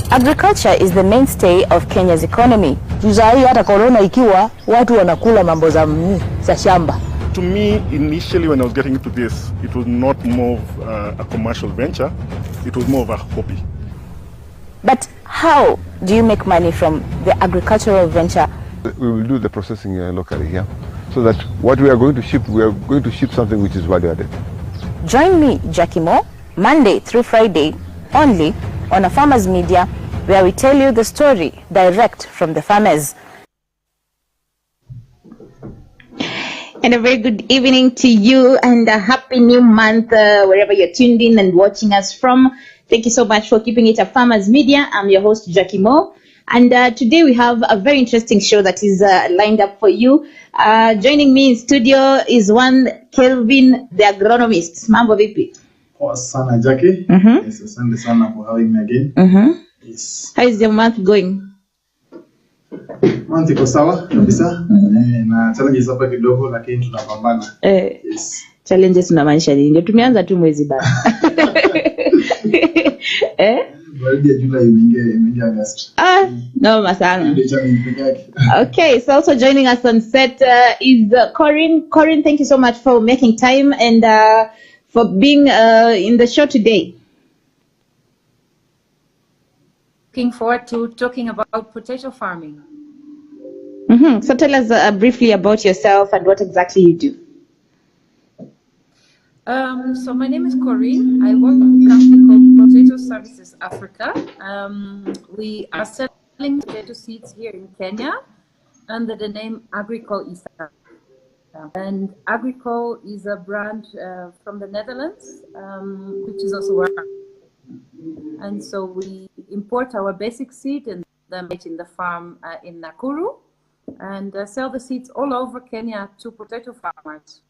Agriculture is the mainstay of Kenya's economy. Tuzai hata corona ikiwa watu wanakula mambo za shamba. To me, initially when I was getting into this, it was not more of a commercial venture, it was more of a hobby. But how do you make money from the agricultural venture? We will do the processing locally here, so that what we are going to ship something which is value added. Join me, Jackie Moore, Monday through Friday, only on Afarmers Media, where we tell you the story direct from the farmers. And a very good evening to you, and a happy new month wherever you're tuned in and watching us from. Thank you so much for keeping it Afarmers Media. I'm your host, Jackie Moore. And today we have a very interesting show that is lined up for you. Joining me in studio is one Kelvin, the agronomist. Mambo vipi? Poa sana Jackie. Yes, asante sana for having me again. Yes. How is your month going? Month iko sawa kabisa. Na challenges hapa kidogo lakini tunapambana. Yes. Challenges tunamaanisha nini? Ndio tumeanza tu mwezi bado. Baridi ya July imeingia August. No masana. Okay, so also joining us on set is Corinne. Corinne, thank you so much for making time and for being in the show today. Looking forward to talking about potato farming. So tell us briefly about yourself and what exactly you do. So my name is Corinne. I work for a company called Potato Services Africa. We are selling potato seeds here in Kenya under the name Agrico East Africa. And Agrico is a brand from the Netherlands, which is also where. And so we import our basic seed and then make it in the farm in Nakuru and sell the seeds all over Kenya to potato farmers.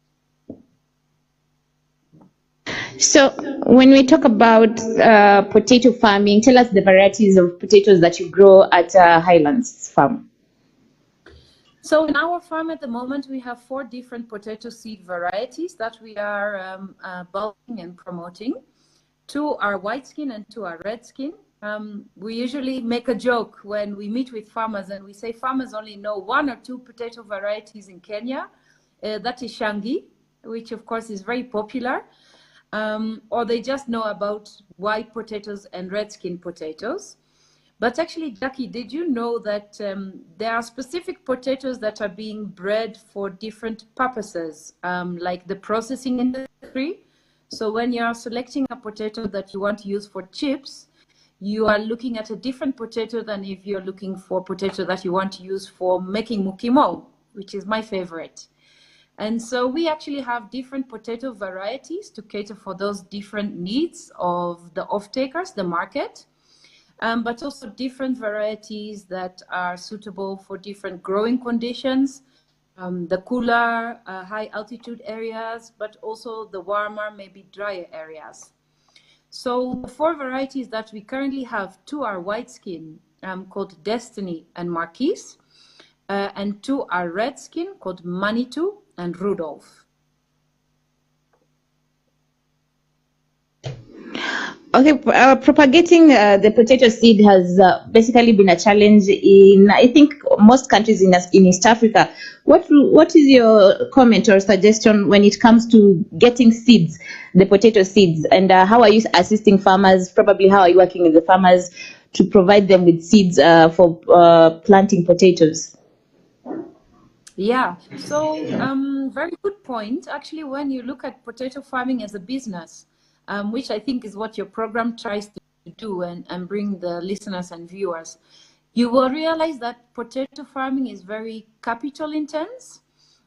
So when we talk about potato farming, tell us the varieties of potatoes that you grow at Highlands Farm. So in our farm at the moment, we have 4 different potato seed varieties that we are bulking and promoting. 2 are white skin and 2 are red skin. We usually make a joke when we meet with farmers and we say farmers only know 1 or 2 potato varieties in Kenya. That is Shangi, which of course is very popular. Or they just know about white potatoes and red skin potatoes. But actually, Jackie, did you know that there are specific potatoes that are being bred for different purposes, like the processing industry? So when you are selecting a potato that you want to use for chips, you are looking at a different potato than if you're looking for potato that you want to use for making mukimo, which is my favorite. And so we actually have different potato varieties to cater for those different needs of the off-takers, the market, but also different varieties that are suitable for different growing conditions, the cooler, high altitude areas, but also the warmer, maybe drier areas. So the 4 varieties that we currently have, 2 are white skin, called Destiny and Marquise, and 2 are red skin, called Manitou and Rudolph. Okay, propagating the potato seed has basically been a challenge in, I think, most countries in East Africa. What is your comment or suggestion when it comes to getting seeds, the potato seeds, and how are you assisting farmers? Probably how are you working with the farmers to provide them with seeds for planting potatoes? Yeah, so very good point. Actually, when you look at potato farming as a business, which I think is what your program tries to do and bring the listeners and viewers, you will realize that potato farming is very capital intense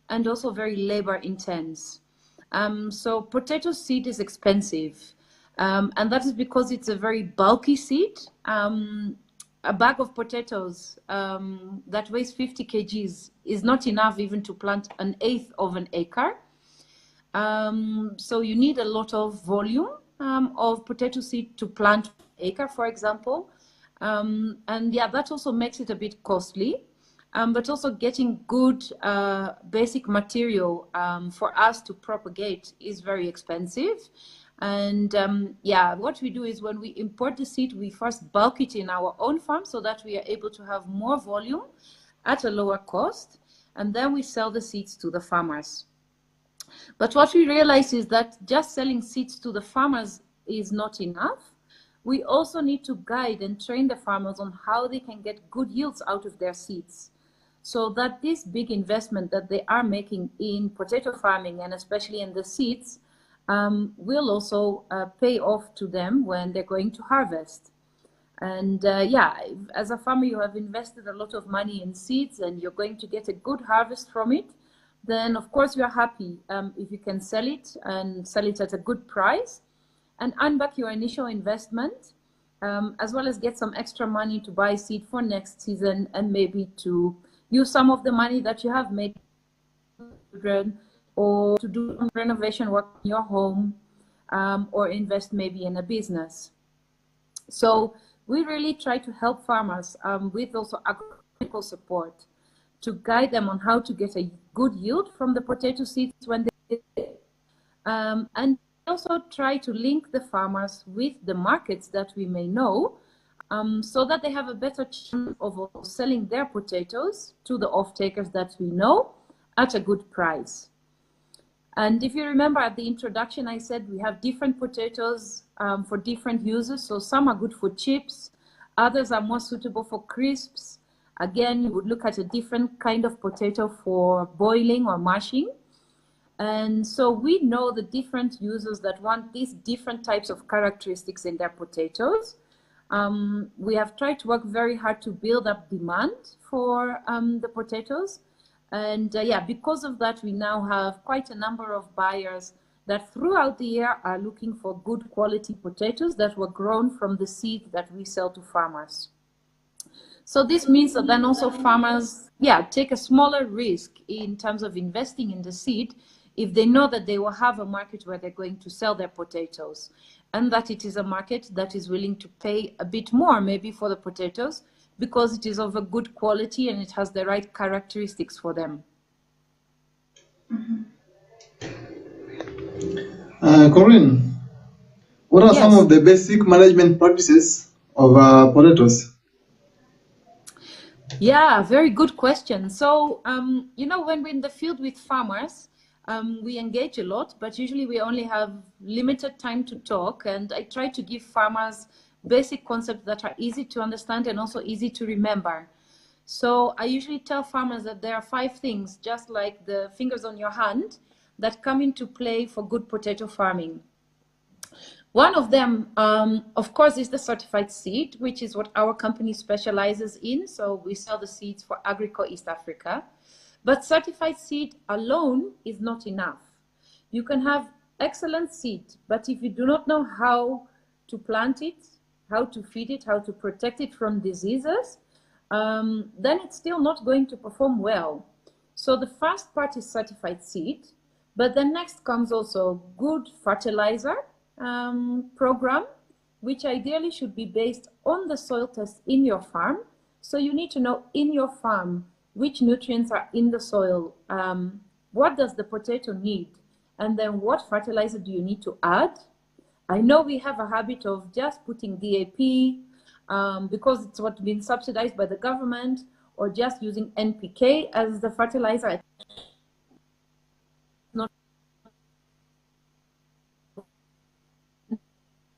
and also very labor intense. So potato seed is expensive, and that is because it's a very bulky seed. A bag of potatoes that weighs 50 kgs is not enough even to plant 1/8 of an acre. So you need a lot of volume of potato seed to plant an acre, for example. And yeah, that also makes it a bit costly. But also getting good basic material for us to propagate is very expensive. And yeah, what we do is when we import the seed, we first bulk it in our own farm so that we are able to have more volume at a lower cost, and then we sell the seeds to the farmers. But what we realize is that just selling seeds to the farmers is not enough. We also need to guide and train the farmers on how they can get good yields out of their seeds, so that this big investment that they are making in potato farming, and especially in the seeds, will also pay off to them when they're going to harvest. And yeah, as a farmer, you have invested a lot of money in seeds and you're going to get a good harvest from it, then of course you're happy if you can sell it and sell it at a good price and earn back your initial investment, as well as get some extra money to buy seed for next season, and maybe to use some of the money that you have made or to do some renovation work in your home, or invest maybe in a business. So we really try to help farmers with also agricultural support to guide them on how to get a good yield from the potato seeds when they and also try to link the farmers with the markets that we may know, so that they have a better chance of selling their potatoes to the off-takers that we know at a good price. And if you remember at the introduction, I said we have different potatoes for different uses. So some are good for chips, others are more suitable for crisps. Again, you would look at a different kind of potato for boiling or mashing. And so we know the different users that want these different types of characteristics in their potatoes. We have tried to work very hard to build up demand for the potatoes. And yeah, because of that, we now have quite a number of buyers that throughout the year are looking for good quality potatoes that were grown from the seed that we sell to farmers. So this means that then also farmers, yeah, take a smaller risk in terms of investing in the seed if they know that they will have a market where they're going to sell their potatoes, and that it is a market that is willing to pay a bit more maybe for the potatoes, because it is of a good quality and it has the right characteristics for them. Corinne, what are some of the basic management practices of potatoes? Yeah, very good question. So, you know, when we're in the field with farmers, we engage a lot, but usually we only have limited time to talk. And I try to give farmers basic concepts that are easy to understand and also easy to remember. So I usually tell farmers that there are 5 things, just like the fingers on your hand, that come into play for good potato farming. One of them, of course, is the certified seed, which is what our company specializes in. So we sell the seeds for Agrico East Africa. But certified seed alone is not enough. You can have excellent seed, but if you do not know how to plant it, how to feed it, how to protect it from diseases, then it's still not going to perform well. So the first part is certified seed, but then next comes also good fertilizer program, which ideally should be based on the soil test in your farm. So you need to know in your farm which nutrients are in the soil, what does the potato need, and then what fertilizer do you need to add. I know we have a habit of just putting DAP because it's what's been subsidized by the government, or just using NPK as the fertilizer. Not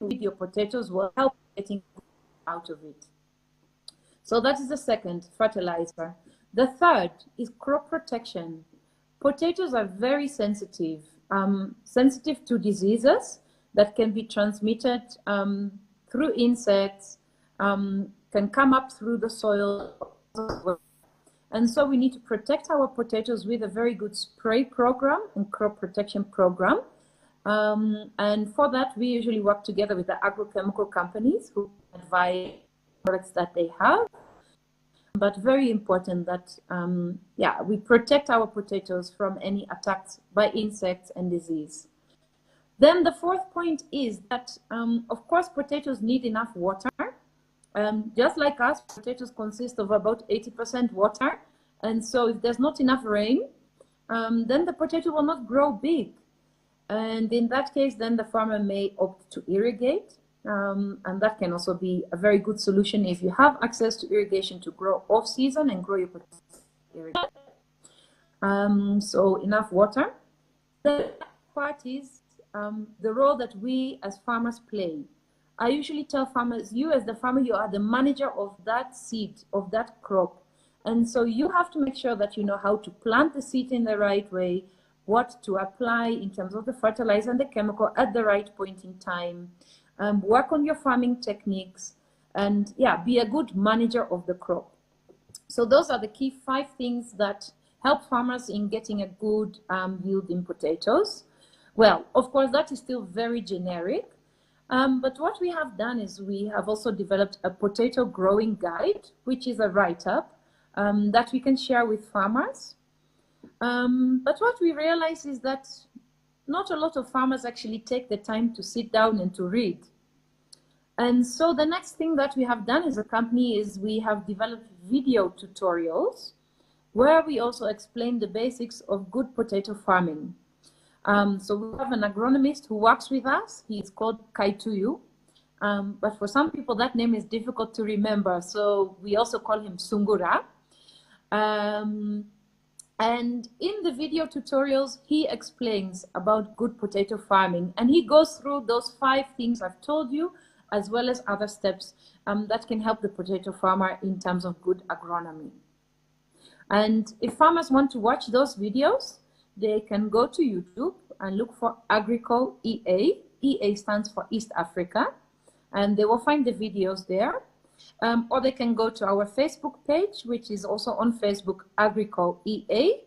your potatoes will help getting out of it. So that is the second, fertilizer. The third is crop protection. Potatoes are very sensitive, sensitive to diseases that can be transmitted through insects, can come up through the soil. And so we need to protect our potatoes with a very good spray program and crop protection program. And for that, we usually work together with the agrochemical companies who advise products that they have. But very important that, yeah, we protect our potatoes from any attacks by insects and disease. Then the fourth point is that, of course, potatoes need enough water. Just like us, potatoes consist of about 80% water. And so if there's not enough rain, then the potato will not grow big. And in that case, then the farmer may opt to irrigate. And that can also be a very good solution if you have access to irrigation to grow off season and grow your potatoes. So enough water. The part is the role that we as farmers play. I usually tell farmers, you as the farmer, you are the manager of that seed, of that crop. And so you have to make sure that you know how to plant the seed in the right way, what to apply in terms of the fertilizer and the chemical at the right point in time, work on your farming techniques, and yeah, be a good manager of the crop. So those are the key 5 things that help farmers in getting a good yield in potatoes. Well, of course, that is still very generic. But what we have done is we have also developed a potato growing guide, which is a write-up that we can share with farmers. But what we realize is that not a lot of farmers actually take the time to sit down and to read. And so the next thing that we have done as a company is we have developed video tutorials where we also explain the basics of good potato farming. So we have an agronomist who works with us. He's called Kaituyu. But for some people, that name is difficult to remember. So we also call him Sungura. And in the video tutorials, he explains about good potato farming. And he goes through those 5 things I've told you, as well as other steps that can help the potato farmer in terms of good agronomy. And if farmers want to watch those videos, they can go to YouTube and look for Agrico EA. EA stands for East Africa, and they will find the videos there. Or they can go to our Facebook page, which is also on Facebook, Agrico EA.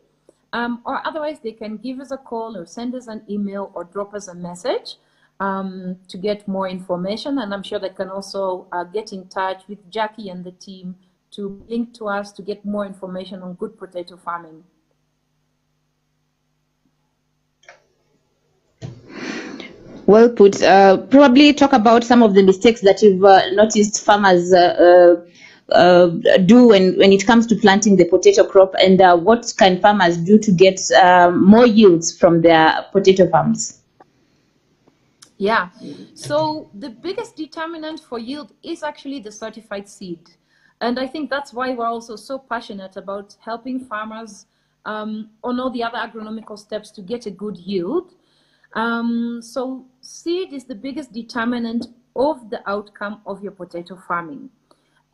Or otherwise, they can give us a call or send us an email or drop us a message to get more information. And I'm sure they can also get in touch with Jackie and the team to link to us to get more information on good potato farming. Well put. Probably talk about some of the mistakes that you've noticed farmers do when it comes to planting the potato crop, and what can farmers do to get more yields from their potato farms? Yeah, so the biggest determinant for yield is actually the certified seed. And I think that's why we're also so passionate about helping farmers on all the other agronomical steps to get a good yield. So seed is the biggest determinant of the outcome of your potato farming.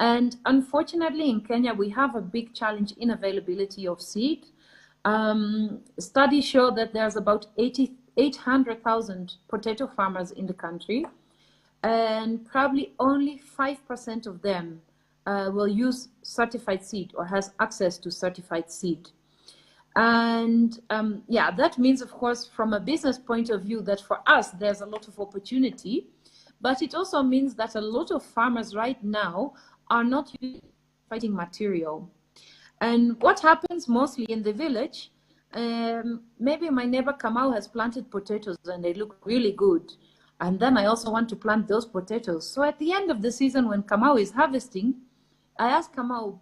And unfortunately in Kenya, we have a big challenge in availability of seed. Studies show that there's about 800,000 potato farmers in the country, and probably only 5% of them will use certified seed or has access to certified seed. And yeah, that means, of course, from a business point of view, that for us, there's a lot of opportunity, but it also means that a lot of farmers right now are not using fighting material. And what happens mostly in the village, maybe my neighbor Kamau has planted potatoes and they look really good. And then I also want to plant those potatoes. So at the end of the season, when Kamau is harvesting, I ask Kamau,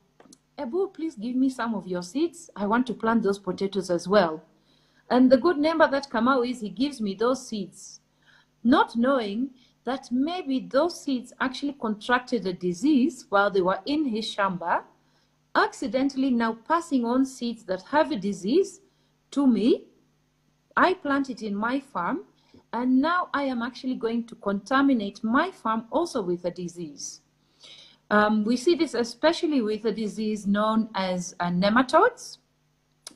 Ebu, please give me some of your seeds. I want to plant those potatoes as well. And the good neighbor that Kamau is, he gives me those seeds, not knowing that maybe those seeds actually contracted a disease while they were in his shamba, accidentally now passing on seeds that have a disease to me. I plant it in my farm, and now I am actually going to contaminate my farm also with a disease. We see this especially with a disease known as nematodes,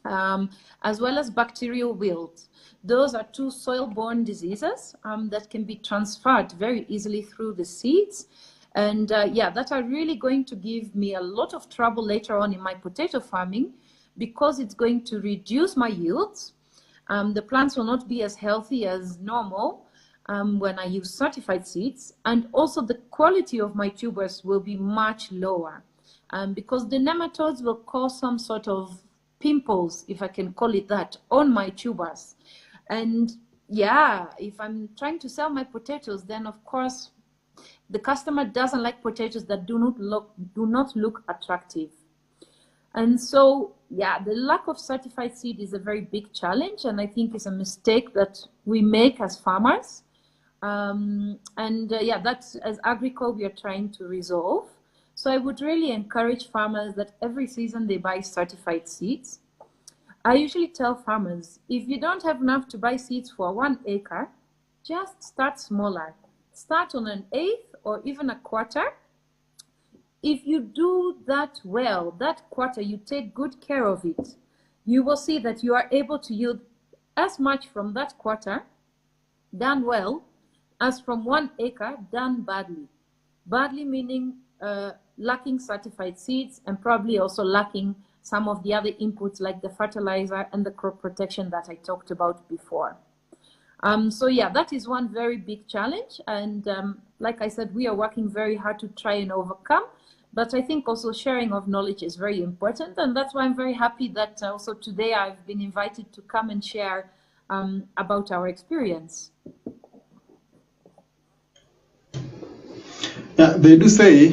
as well as bacterial wilt. Those are 2 soil-borne diseases that can be transferred very easily through the seeds. And yeah, that are really going to give me a lot of trouble later on in my potato farming, because it's going to reduce my yields. The plants will not be as healthy as normal when I use certified seeds, and also the quality of my tubers will be much lower because the nematodes will cause some sort of pimples, if I can call it that, on my tubers. And yeah, if I'm trying to sell my potatoes, then of course the customer doesn't like potatoes that do not look attractive. And so, yeah, the lack of certified seed is a very big challenge, and I think it's a mistake that we make as farmers. Yeah, that's, as Agrico, we are trying to resolve. So I would really encourage farmers that every season they buy certified seeds. I usually tell farmers, if you don't have enough to buy seeds for 1 acre, just start smaller. Start on an eighth or even a quarter. If you do that well, that quarter, you take good care of it, you will see that you are able to yield as much from that quarter, done well, as from 1 acre, done badly. Badly meaning lacking certified seeds and probably also lacking some of the other inputs like the fertilizer and the crop protection that I talked about before. So yeah, that is one very big challenge. And like I said, we are working very hard to try and overcome. But I think also sharing of knowledge is very important. And that's why I'm very happy that also today I've been invited to come and share about our experience. Yeah, they do say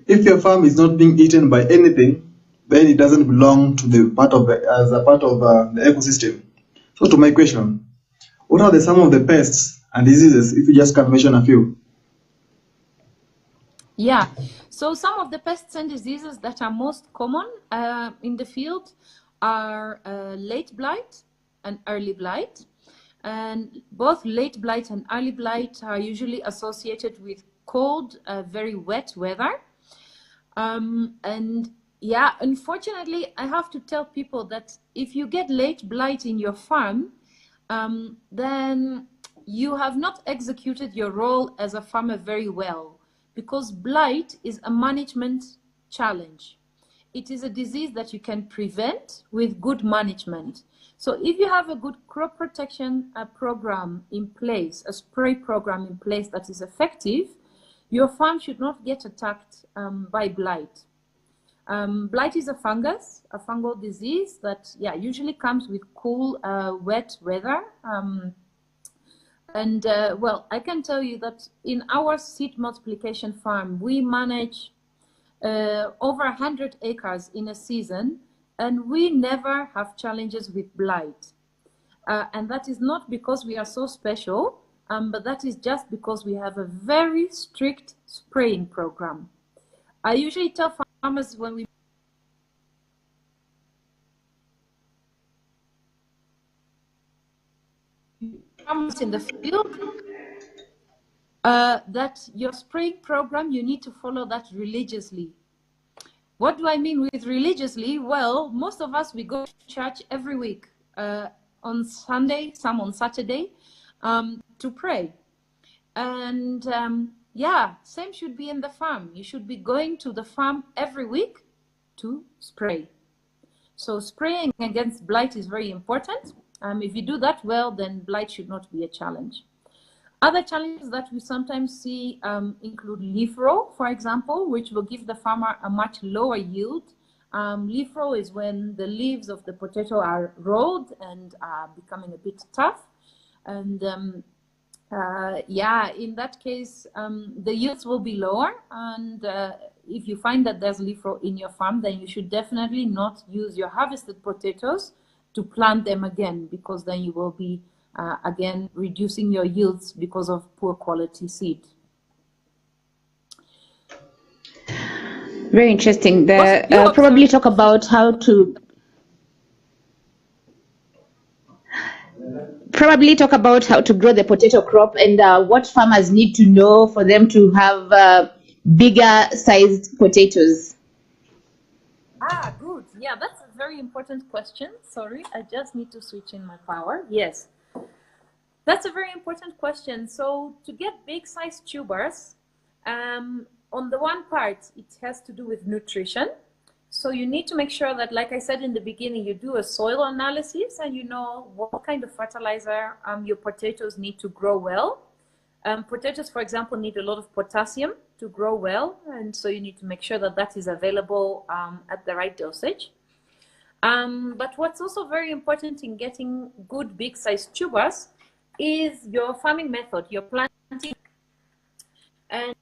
if your farm is not being eaten by anything, then it doesn't belong to the part of as a part of the ecosystem. So to my question, what are some of the pests and diseases, if you just can mention a few? Yeah, so some of the pests and diseases that are most common in the field are late blight and early blight. And both late blight and early blight are usually associated with cold, very wet weather. And yeah, unfortunately, I have to tell people that if you get late blight in your farm, then you have not executed your role as a farmer very well, because blight is a management challenge. It is a disease that you can prevent with good management. So if you have a good crop protection program in place, a spray program in place that is effective, your farm should not get attacked by blight. Blight is a fungus, a fungal disease that usually comes with cool, wet weather. Well, I can tell you that in our seed multiplication farm, we manage over 100 acres in a season, and we never have challenges with blight. And that is not because we are so special, but that is just because we have a very strict spraying program. I usually tell farmers when we farmers in the field that your spraying program, you need to follow that religiously. What do I mean with religiously? Well, most of us, we go to church every week on Sunday, some on Saturday, to pray. And same should be in the farm. You should be going to the farm every week to spray. So spraying against blight is very important. If you do that well, then blight should not be a challenge. Other challenges that we sometimes see include leaf roll, for example, which will give the farmer a much lower yield. Leaf roll is when the leaves of the potato are rolled and are becoming a bit tough. And in that case, the yields will be lower. And if you find that there's leaf roll in your farm, then you should definitely not use your harvested potatoes to plant them again, because then you will be again reducing your yields because of poor quality seed. Very interesting. Probably talk about how to grow the potato crop and what farmers need to know for them to have bigger sized potatoes. Good. Yeah, that's a very important question. Sorry, I just need to switch in my power. Yes, that's a very important question. So to get big size tubers, on the one part, it has to do with nutrition. So you need to make sure that, like I said in the beginning, you do a soil analysis and you know what kind of fertilizer your potatoes need to grow well. Potatoes, for example, need a lot of potassium to grow well, and so you need to make sure that that is available at the right dosage. But what's also very important in getting good big size tubers is your farming method, your planting. And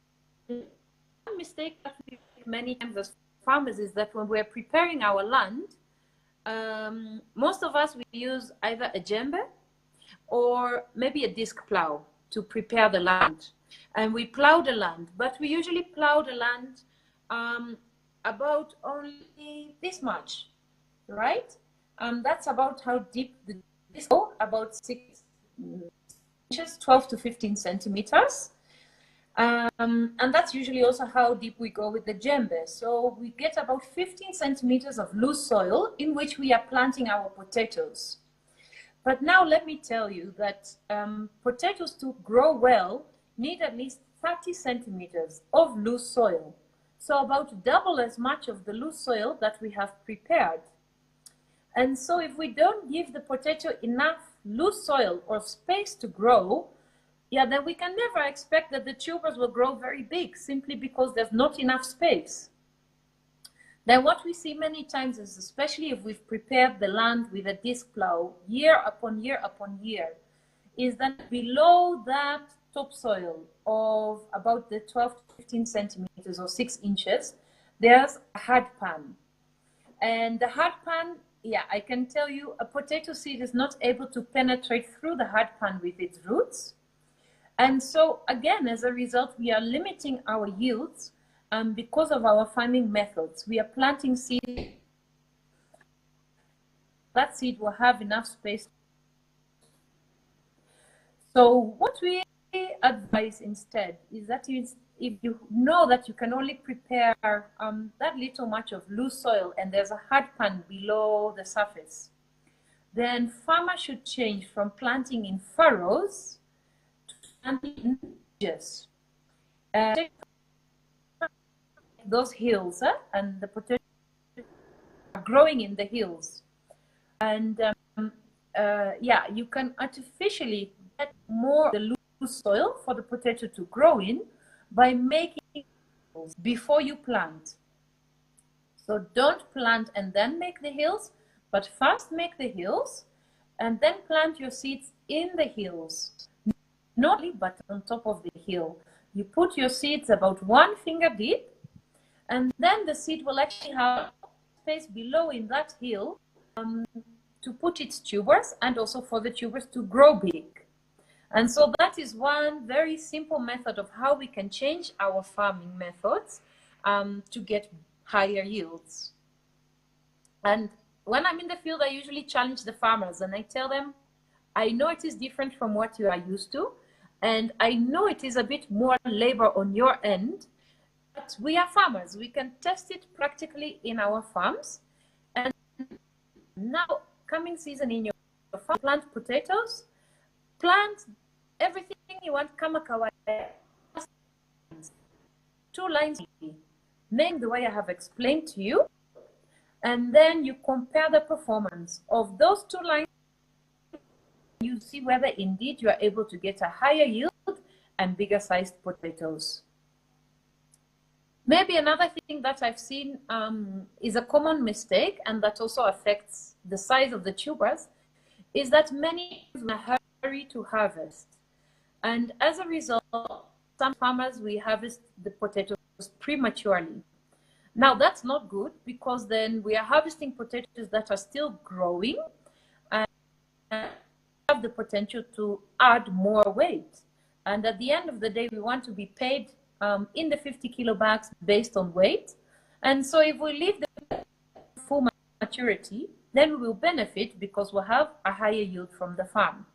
one mistake that we make many times as farmers is that when we're preparing our land, most of us, we use either a djembe or maybe a disc plow to prepare the land. And we plow the land, but we usually plow the land about only this much, right? That's about how deep the disc go, about 6 inches, 12 to 15 centimeters. And that's usually also how deep we go with the djembe. So we get about 15 centimeters of loose soil in which we are planting our potatoes. But now let me tell you that potatoes to grow well need at least 30 centimeters of loose soil. So about double as much of the loose soil that we have prepared. And so if we don't give the potato enough loose soil or space to grow, then we can never expect that the tubers will grow very big simply because there's not enough space. Then what we see many times is, especially if we've prepared the land with a disc plow year upon year upon year, is that below that topsoil of about the 12 to 15 centimeters or 6 inches, there's a hard pan. And the hard pan, I can tell you, a potato seed is not able to penetrate through the hard pan with its roots. And so, again, as a result, we are limiting our yields because of our farming methods. We are planting seed. That seed will have enough space. So what we advise instead is that if you know that you can only prepare that little much of loose soil and there's a hard pan below the surface, then farmers should change from planting in furrows and in ridges. Those hills and the potatoes are growing in the hills. And you can artificially get more of the loose soil for the potato to grow in by making hills before you plant. So don't plant and then make the hills, but first make the hills and then plant your seeds in the hills. Not only, but on top of the hill. You put your seeds about 1 finger deep, and then the seed will actually have space below in that hill to put its tubers and also for the tubers to grow big. And so that is one very simple method of how we can change our farming methods to get higher yields. And when I'm in the field, I usually challenge the farmers and I tell them, I know it is different from what you are used to, and I know it is a bit more labor on your end, but we are farmers. We can test it practically in our farms. And now, coming season in your farm, plant potatoes, plant everything you want, kamakawa, 2 lines, make the way I have explained to you, and then you compare the performance of those 2 lines. You see whether indeed you are able to get a higher yield and bigger sized potatoes. Maybe another thing that I've seen is a common mistake, and that also affects the size of the tubers, is that many are in a hurry to harvest. And as a result, some farmers, we harvest the potatoes prematurely. Now that's not good, because then we are harvesting potatoes that are still growing and have the potential to add more weight. And at the end of the day, we want to be paid in the 50 kilo bags based on weight. And so if we leave the full maturity, then we will benefit because we'll have a higher yield from the farm.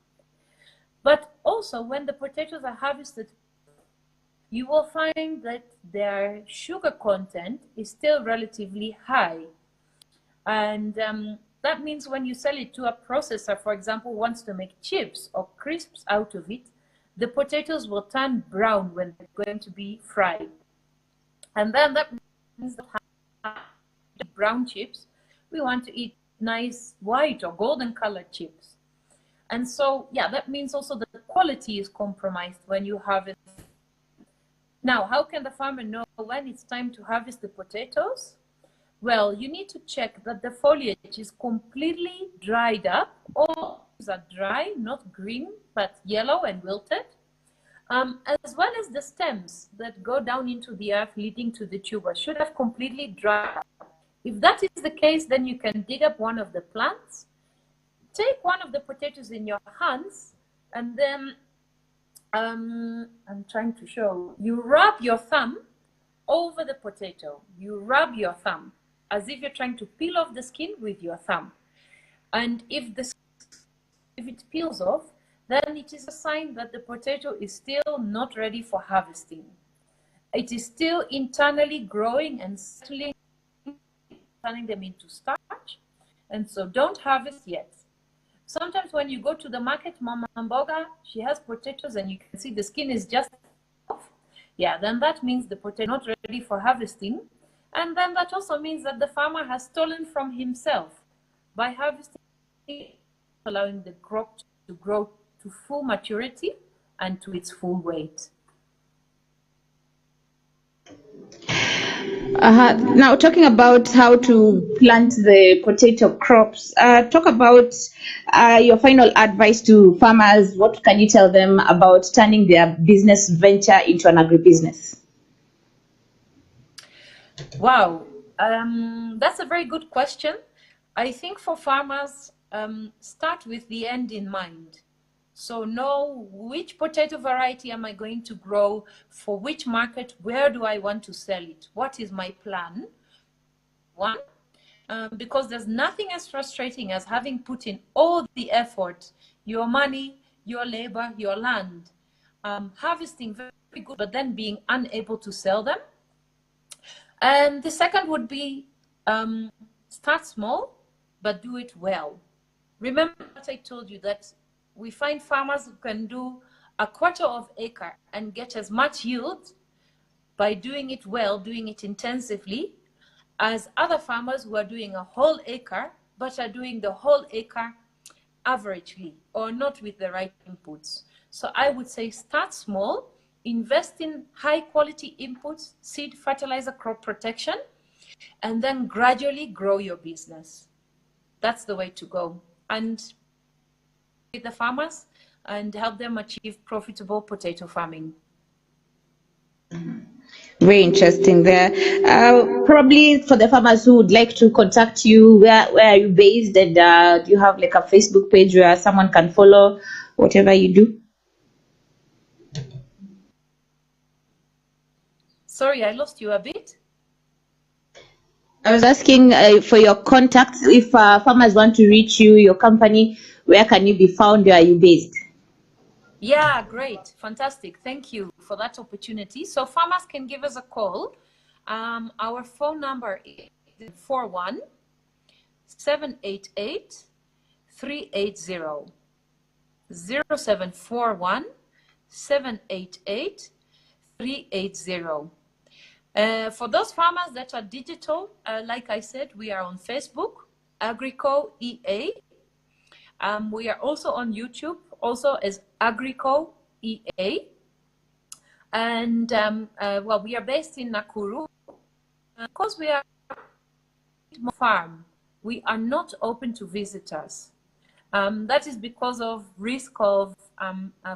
But also when the potatoes are harvested, you will find that their sugar content is still relatively high. And that means when you sell it to a processor, for example, wants to make chips or crisps out of it, the potatoes will turn brown when they're going to be fried. And then that means that brown chips, we want to eat nice white or golden colored chips. And so, yeah, that means also that the quality is compromised when you harvest. Now, how can the farmer know when it's time to harvest the potatoes? Well, you need to check that the foliage is completely dried up. All leaves are dry, not green, but yellow and wilted. as well as the stems that go down into the earth leading to the tuber should have completely dried up. If that is the case, then you can dig up one of the plants, take one of the potatoes in your hands, and then I'm trying to show, you rub your thumb over the potato. You rub your thumb as if you're trying to peel off the skin with your thumb. And if it peels off, then it is a sign that the potato is still not ready for harvesting. It is still internally growing and settling, turning them into starch. And so don't harvest yet. Sometimes when you go to the market, Mama Mboga, she has potatoes and you can see the skin is just off. Yeah, then that means the potato is not ready for harvesting. And then that also means that the farmer has stolen from himself by harvesting, allowing the crop to grow to full maturity and to its full weight. Now, talking about how to plant the potato crops, talk about your final advice to farmers. What can you tell them about turning their business venture into an agribusiness? Wow, that's a very good question. I think for farmers, start with the end in mind. So know which potato variety am I going to grow, for which market, where do I want to sell it, what is my plan? One, because there's nothing as frustrating as having put in all the effort, your money, your labor, your land, harvesting very good, but then being unable to sell them. And the second would be start small, but do it well. Remember what I told you, that we find farmers who can do a quarter of acre and get as much yield by doing it well, doing it intensively, as other farmers who are doing a whole acre, but are doing the whole acre averagely or not with the right inputs. So I would say start small, invest in high quality inputs, seed, fertilizer, crop protection, and then gradually grow your business. That's the way to go. And with the farmers and help them achieve profitable potato farming. Very interesting there. Probably for the farmers who would like to contact you, where are you based, and do you have like a Facebook page where someone can follow whatever you do? Sorry, I lost you a bit. I was asking for your contacts. If farmers want to reach you, your company, where can you be found? Where are you based? Yeah, great. Fantastic. Thank you for that opportunity. So farmers can give us a call. Our phone number is 41 788 380 0741 788 380. For those farmers that are digital, like I said, we are on Facebook, Agrico EA. We are also on YouTube, also as Agrico EA. And well, we are based in Nakuru. Because we are a farm, we are not open to visitors. That is because of risk of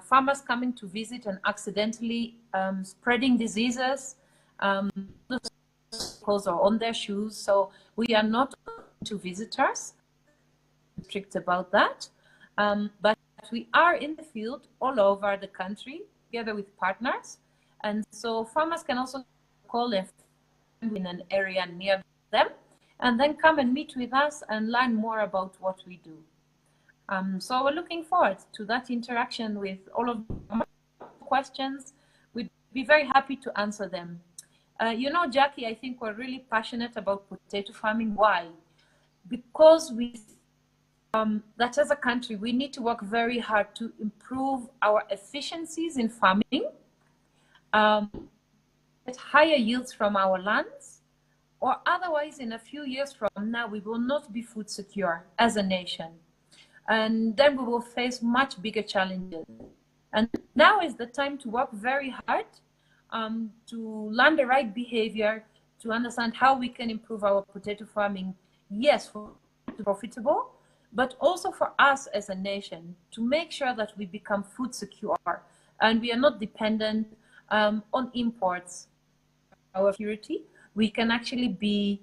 farmers coming to visit and accidentally spreading diseases. The circles are on their shoes, so we are not open to visitors. Strict about that, but we are in the field all over the country together with partners, and so farmers can also call if in an area near them and then come and meet with us and learn more about what we do. So we're looking forward to that interaction with all of the questions. We'd be very happy to answer them. You know, Jackie, I think we're really passionate about potato farming. Why? Because we that as a country, we need to work very hard to improve our efficiencies in farming, get higher yields from our lands, or otherwise in a few years from now, we will not be food secure as a nation. And then we will face much bigger challenges. And now is the time to work very hard to learn the right behavior, to understand how we can improve our potato farming, yes, for profitable, but also for us as a nation to make sure that we become food secure and we are not dependent on imports. Our security, we can actually be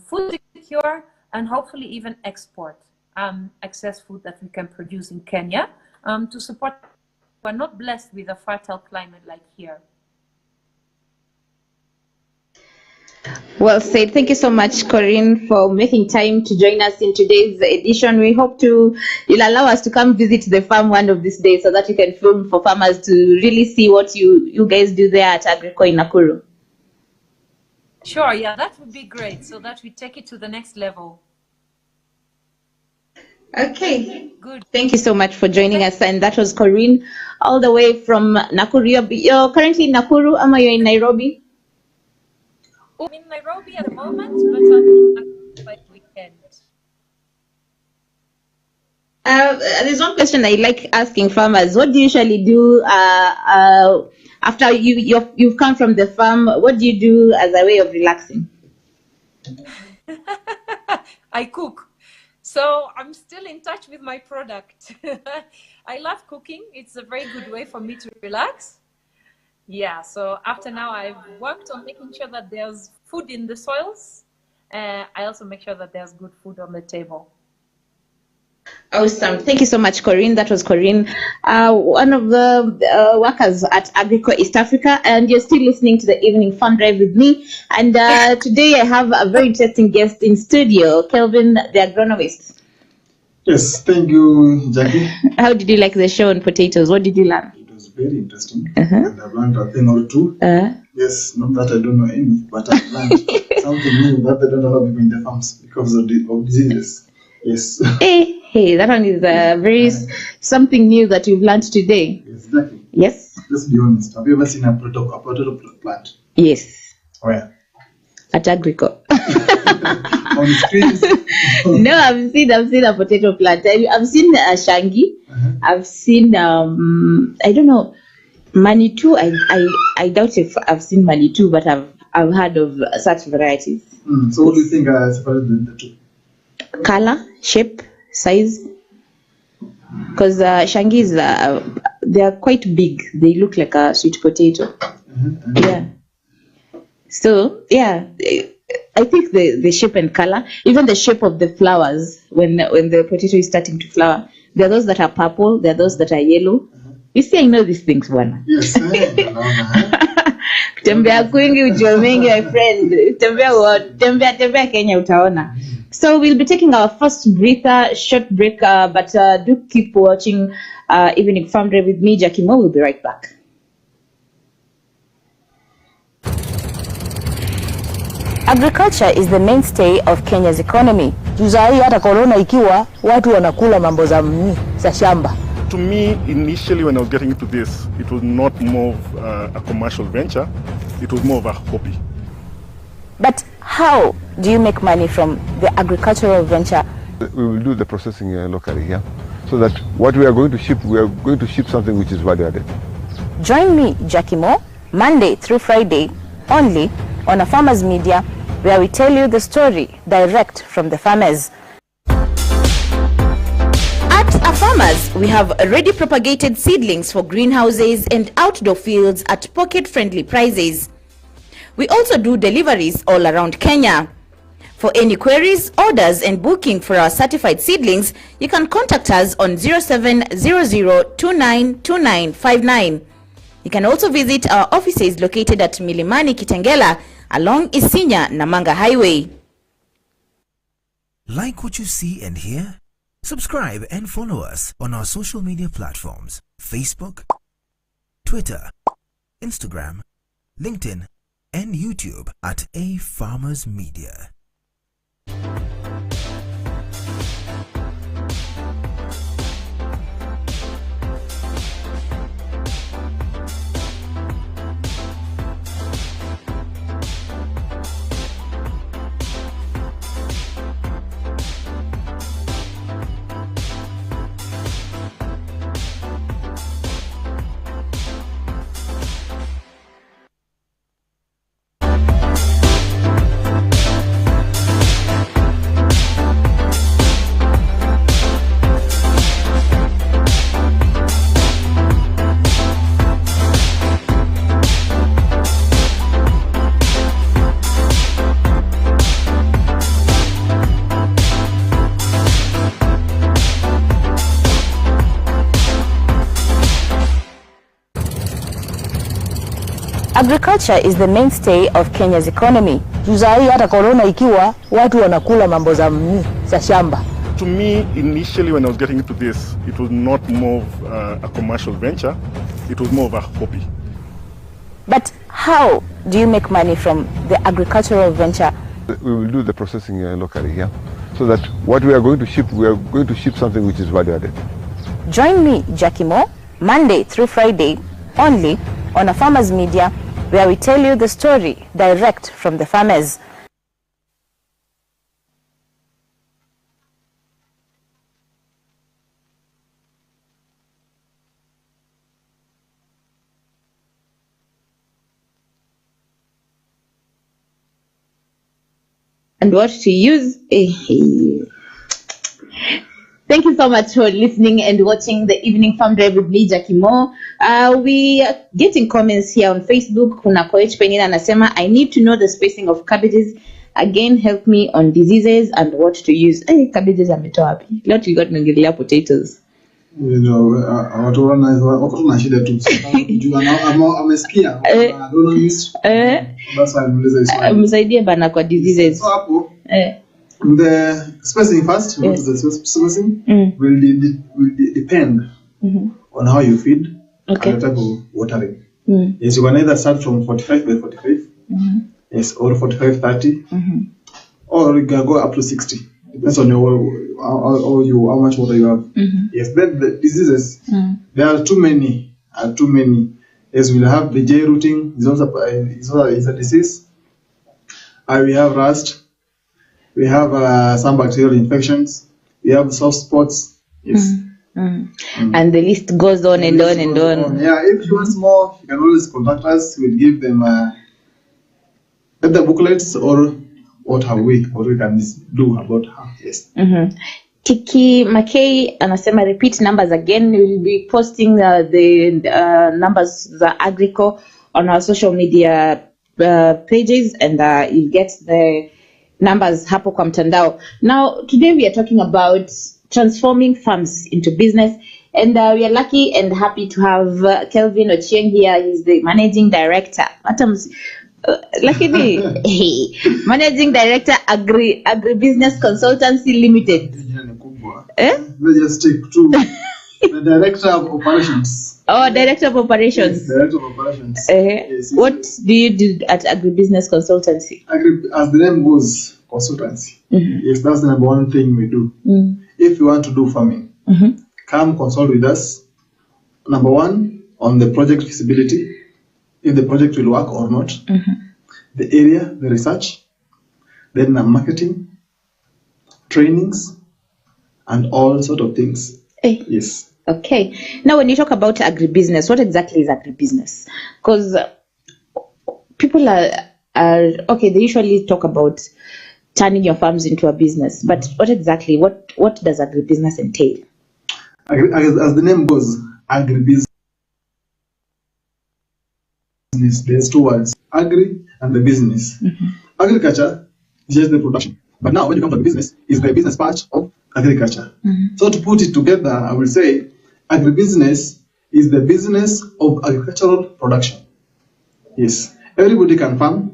food secure and hopefully even export excess food that we can produce in Kenya to support. We're not blessed with a fertile climate like here. Well said. Thank you so much, Corinne, for making time to join us in today's edition. We hope you'll allow us to come visit the farm one of these days so that you can film for farmers to really see what you guys do there at Agrico in Nakuru. Sure, yeah, that would be great, so that we take it to the next level. Okay, good. Thank you so much for joining us. And that was Corinne, all the way from Nakuru. You're currently in Nakuru, or you're in Nairobi? I'm in Nairobi at the moment, but I'm in Nakuru by the weekend. There's one question I like asking farmers. What do you usually do after you've come from the farm? What do you do as a way of relaxing? I cook. So I'm still in touch with my product. I love cooking. It's a very good way for me to relax. Yeah, so after now I've worked on making sure that there's food in the soils. I also make sure that there's good food on the table. Awesome. Thank you so much, Corinne. That was Corinne, one of the workers at Agrico East Africa, and you're still listening to the Evening Fun Drive with me. And today I have a very interesting guest in studio, Kelvin, the agronomist. Yes, thank you, Jackie. How did you like the show on potatoes? What did you learn? It was very interesting, and I've learned a thing or two. Yes, not that I don't know any, but I've learned something new that they don't allow people in the farms because of diseases. Yes. Hey, that one is very something new that you've learned today. Exactly. Yes. Let's be honest. Have you ever seen a potato plant? Yes. Where? At Agrico. On screens? No, I've seen a potato plant. I've seen Shangi. I've seen I don't know, Manitou. I doubt if I've seen Manitou, but I've heard of such varieties. So what do you think separated the two? Color, shape, size. Because Shangi is they are quite big. They look like a sweet potato. Yeah. So yeah, I think the shape and color, even the shape of the flowers when the potato is starting to flower. There are those that are purple. There are those that are yellow. You see, I know these things, bwana. Yes. Tembea kwingi ujue mengi, my friend. Tembea Kenya utaona. So we'll be taking our first breather, short break, but do keep watching Evening Farm Drive with me, Jackie Mo. We'll be right back. Agriculture is the mainstay of Kenya's economy. Juzai hata corona ikiwa watu wanakula mambo za shamba. To me, initially when I was getting into this, it was not more of a commercial venture, it was more of a hobby. But how do you make money from the agricultural venture? We will do the processing locally here, so that what we are going to ship something which is value added. Join me, Jackie Mo, Monday through Friday, only on Afarmers Media, where we tell you the story direct from the farmers. At Afarmers, we have already propagated seedlings for greenhouses and outdoor fields at pocket-friendly prices. We also do deliveries all around Kenya. For any queries, orders and booking for our certified seedlings, you can contact us on 0700292959. You can also visit our offices located at Milimani Kitengela along Isinya Namanga Highway. Like what you see and hear? Subscribe and follow us on our social media platforms: Facebook, Twitter, Instagram, LinkedIn, and YouTube at Afarmers Media. Agriculture is the mainstay of Kenya's economy. Juzai hata corona ikiwa watu wanakula mambo za shamba. To me, initially when I was getting into this, it was not more of a commercial venture, it was more of a hobby. But how do you make money from the agricultural venture? We will do the processing locally here, so that what we are going to ship something which is value added. Join me, Jackie Moore, Monday through Friday, only on Afarmers Media, where we tell you the story direct from the farmers. And what to use. Thank you so much for listening and watching the Evening Farm Drive with me, Jackie Moore. We are getting comments here on Facebook. Kuna Koech Penina anasema, I need to know the spacing of cabbages. Again, help me on diseases and what to use. Cabbages ametoa wapi? Leo tulikuwa tunaongelea potatoes. Watu wako na shida tu. Amesikia. That's why I'm listening to this. Msaidie bana kwa diseases. So hapo. The spacing first, yes. The spacing will depend on how you feed and the type of watering. Yes, you can either start from 45 by 45, yes, or 45-30, or you can go up to 60. Depends on how much water you have. Yes, then the diseases, there are too many. Yes, we'll have the J rooting, is a disease. We have rust. We have some bacterial infections. We have soft spots. Yes. And the list goes on and on and on. Yeah, if you want more, you can always contact us. We'll give them the booklets or what we can do about her. Yes. Tiki McKay anasema repeat numbers again. We will be posting the numbers, the Agrico, on our social media pages, and you'll get the numbers hapo kwa mtandao. Now, today we are talking about transforming farms into business, and we are lucky and happy to have Kelvin Ochieng here. He's the managing director. Managing director, Agribusiness Consultancy Limited. Let's just stick to the director of operations. Oh, director of operations. Yes, director of operations. Yes, what do you do at Agribusiness Consultancy? As the name goes, consultancy. Yes, that's the number one thing we do. If you want to do farming, come consult with us. Number one, on the project feasibility, if the project will work or not, the area, the research, then the marketing, trainings, and all sort of things. Yes. Okay. Now, when you talk about agribusiness, what exactly is agribusiness? Because people are okay. They usually talk about turning your farms into a business, but what does agribusiness entail? As the name goes, agribusiness. There's two words: agri and the business. Agriculture is just the production, but now when you come to the business, is the business part of agriculture. So to put it together, I will say agribusiness is the business of agricultural production. Yes, everybody can farm,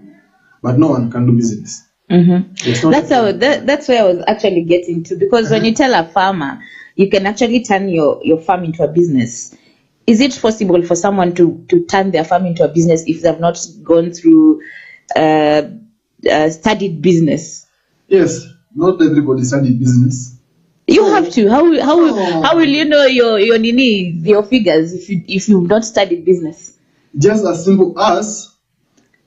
but no one can do business. That's where I was actually getting to, because when you tell a farmer you can actually turn your farm into a business, is it possible for someone to turn their farm into a business if they've not gone through studied business? Yes, not everybody studied business. You have to. How will you know your figures if you've not studied business? Just as simple as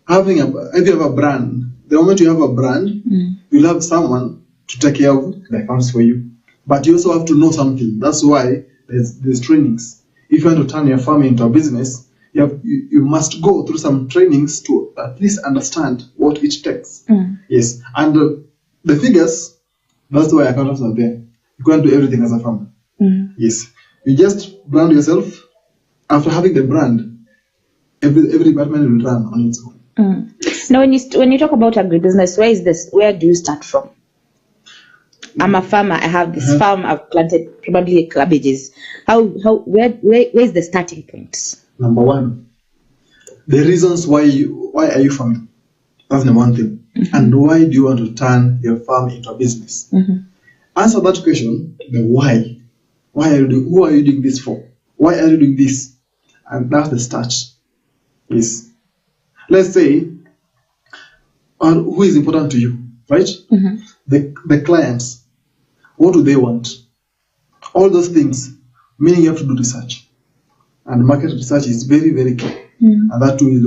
if you have a brand. The moment you have a brand, you'll have someone to take care of the accounts for you. But you also have to know something. That's why there's trainings. If you want to turn your farm into a business, you must go through some trainings to at least understand what it takes. Yes, and the figures, that's why accountants are there. You can't do everything as a farmer. Yes, you just brand yourself. After having the brand, every department will run on its own. Now, when you talk about agribusiness, where do you start from? I'm a farmer. I have this farm. I've planted probably cabbages. Where's the starting point? Number one, the reasons why are you farming? That's the one thing. And why do you want to turn your farm into a business? Answer that question, the why. Who are you doing this for? Why are you doing this? And that's the start. Yes. Let's say, who is important to you, right? The clients. What do they want? All those things, meaning you have to do research. And market research is very, very key. And that will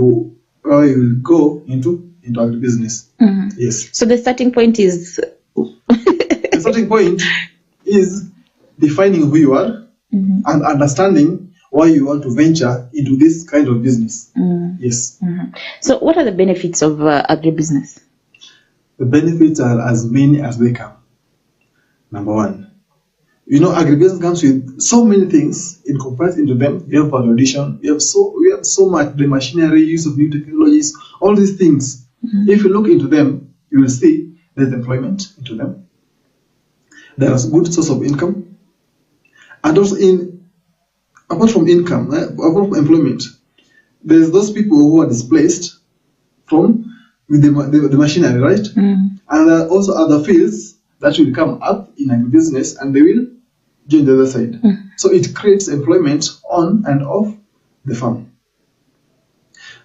go into agribusiness. Yes. So the starting point is The starting point is defining who you are and understanding why you want to venture into this kind of business. Yes. So what are the benefits of agribusiness? The benefits are as many as they come. Number one, agribusiness comes with so many things incorporated into them. We have value addition. We have so much, the machinery, use of new technologies, all these things. If you look into them, you will see there's employment into them. There is good source of income, and also apart from income, apart from employment, there's those people who are displaced with the machinery, right? And there are also other fields that will come up in agribusiness, and they will join the other side. So it creates employment on and off the farm.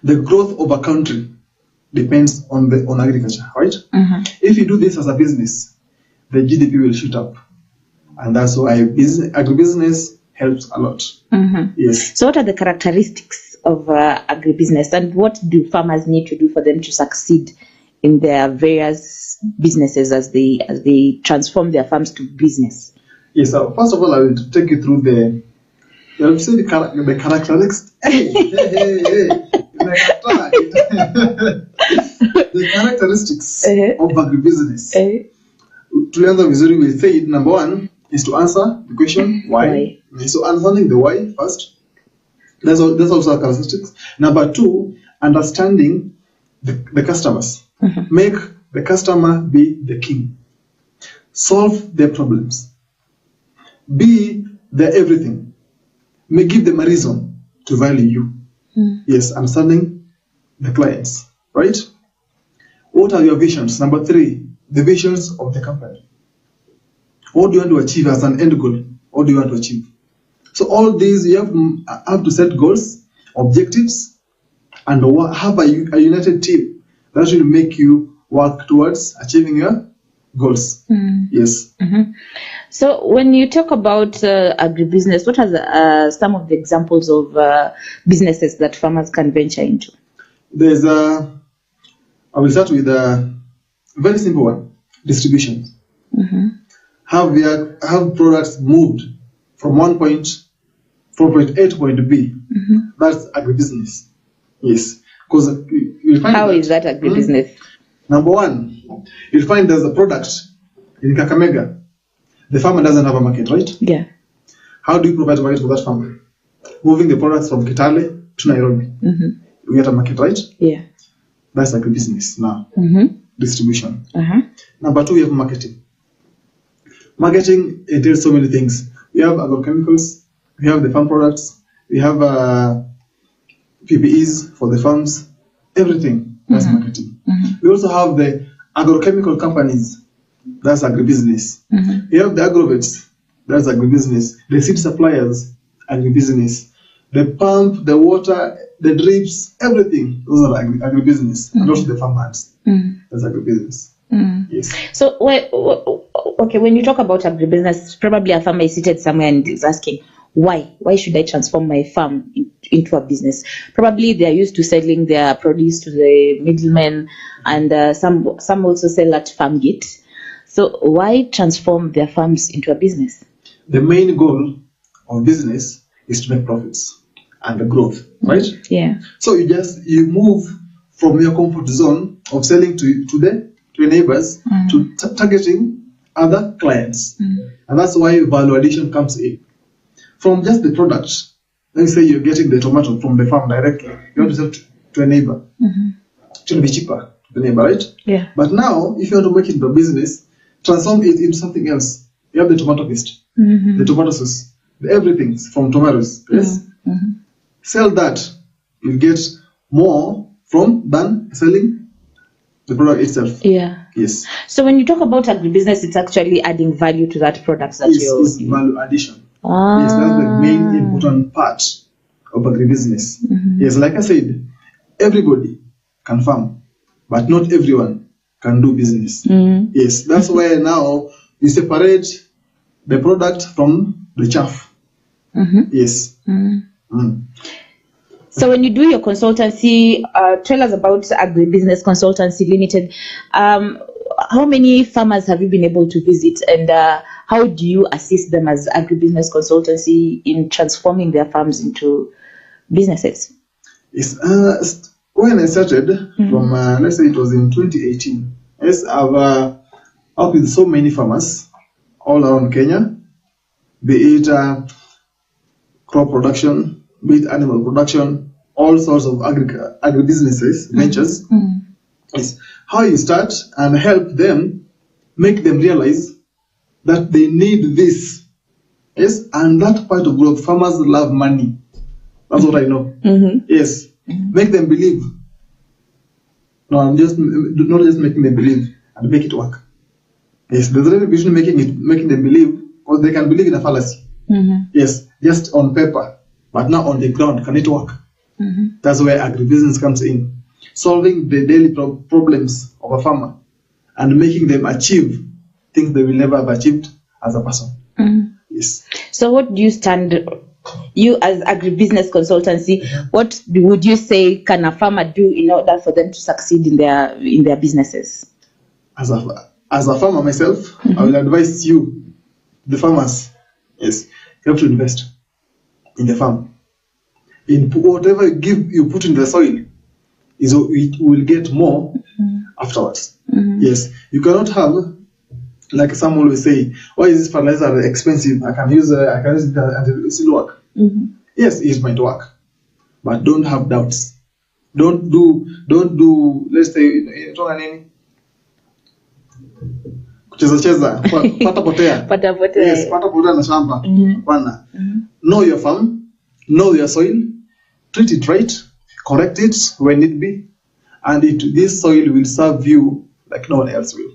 The growth of a country depends on agriculture, right? If you do this as a business, the GDP will shoot up, and that's why agribusiness helps a lot. Yes. So what are the characteristics of agribusiness, and what do farmers need to do for them to succeed in their various businesses as they transform their farms to business? Yes. So first of all, I will take you through the characteristics. The characteristics of agribusiness. Tulianza vizuri, we said number one is to answer the question why. So understanding the why first. That's also a characteristics. Number two, understanding the customers. Make the customer be the king. Solve their problems. Be their everything. May give them a reason to value you. Yes, understanding the clients, right? What are your visions? Number three, the visions of the company. What do you want to achieve as an end goal? What do you want to achieve? So all these, you have to set goals, objectives, and have a united team that will make you work towards achieving your goals. Yes. So when you talk about agribusiness, what are some of the examples of businesses that farmers can venture into? There's I will start with a very simple one: distribution. Have products moved from point A to point B. That's agribusiness. Yes, because you'll find how is that agribusiness? Number one, you'll find there's a product in Kakamega. The farmer doesn't have a market, right? Yeah. How do you provide a market for that farmer? Moving the products from Kitale to Nairobi. You get a market, right? Yeah. That's agribusiness now. Distribution. Number two, we have marketing. Marketing entails so many things. We have agrochemicals, we have the farm products, we have PPEs for the farms, everything. That's marketing. We also have the agrochemical companies. That's agribusiness. We have the agrovets. That's agribusiness. The seed suppliers, agribusiness. The pump, the water, the drips, everything. Those are agribusiness. And also the farmers. That's agribusiness. Yes. So, okay, when you talk about agribusiness, probably a farmer is seated somewhere and is asking, why? Why should I transform my farm into a business? Probably they are used to selling their produce to the middlemen, and some also sell at farm gate. So why transform their farms into a business? The main goal of business is to make profits and the growth, right? Yeah. So you move from your comfort zone of selling to your neighbors to targeting other clients. And that's why value addition comes in. From just the product, let's say you're getting the tomato from the farm directly, you want to sell to a neighbor. It will be cheaper to the neighbor, right? Yeah. But now, if you want to make it into a business, transform it into something else. You have the tomato paste, the tomato sauce, the everything from tomatoes. Yes. Sell that, you get more than selling the product itself. Yeah. Yes. So when you talk about agribusiness, it's actually adding value to that product that It's value addition. Ah. Yes, that's the main important part of agribusiness. Yes, like I said, everybody can farm, but not everyone can do business. Yes, that's why now you separate the product from the chaff. Yes. So when you do your consultancy, tell us about Agribusiness Consultancy Limited. How many farmers have you been able to visit, and how do you assist them as agribusiness consultancy in transforming their farms into businesses? Yes. When I started from, let's say it was in 2018, yes, I've worked with so many farmers all around Kenya, be it crop production, be it animal production, all sorts of agribusinesses, ventures. Yes. How you start and help them, make them realize that they need this. Yes, and that part of growth, farmers love money. That's what I know. Yes, make them believe. No, I'm just not just making them believe and make it work. Yes, there's a difference between making them believe, because they can believe in a fallacy. Yes, just on paper, but now on the ground, can it work? That's where agribusiness comes in, solving the daily problems of a farmer and making them achieve things they will never have achieved as a person. Yes. So what do you as agribusiness consultancy, what would you say can a farmer do in order for them to succeed in their businesses? As a farmer myself, I will advise you, the farmers, yes, you have to invest in the farm. In whatever you put in the soil, it will get more afterwards. Yes, you cannot have, like some always say, why is this fertilizer expensive? I can use it and it still work. Yes, it might work, but don't have doubts. Don't do. Let's say, kucheza pata potea. Yes, pata potea na shamba. Know your farm, know your soil, treat it right, correct it when need be, and this soil will serve you like no one else will.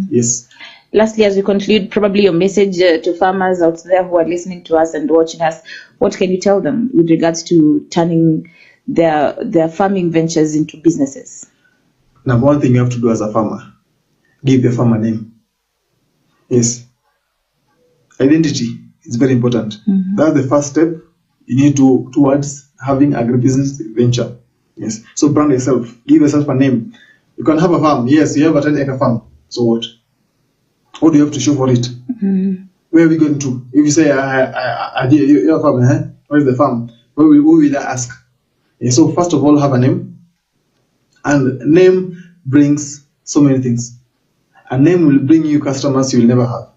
Yes. Lastly, as we conclude, probably your message to farmers out there who are listening to us and watching us, what can you tell them with regards to turning their farming ventures into businesses? Number one thing you have to do as a farmer, give the farmer name. Yes. Identity is very important. That's the first step you need towards having agribusiness venture. Yes. So brand yourself. Give yourself a name. You can have a farm. Yes, you have a 10-acre farm. So what? What do you have to show for it? Where are we going to? If you say, you have a farm, where is the farm? Who will I ask? Yes. So first of all, have a name. And name brings so many things. A name will bring you customers you will never have.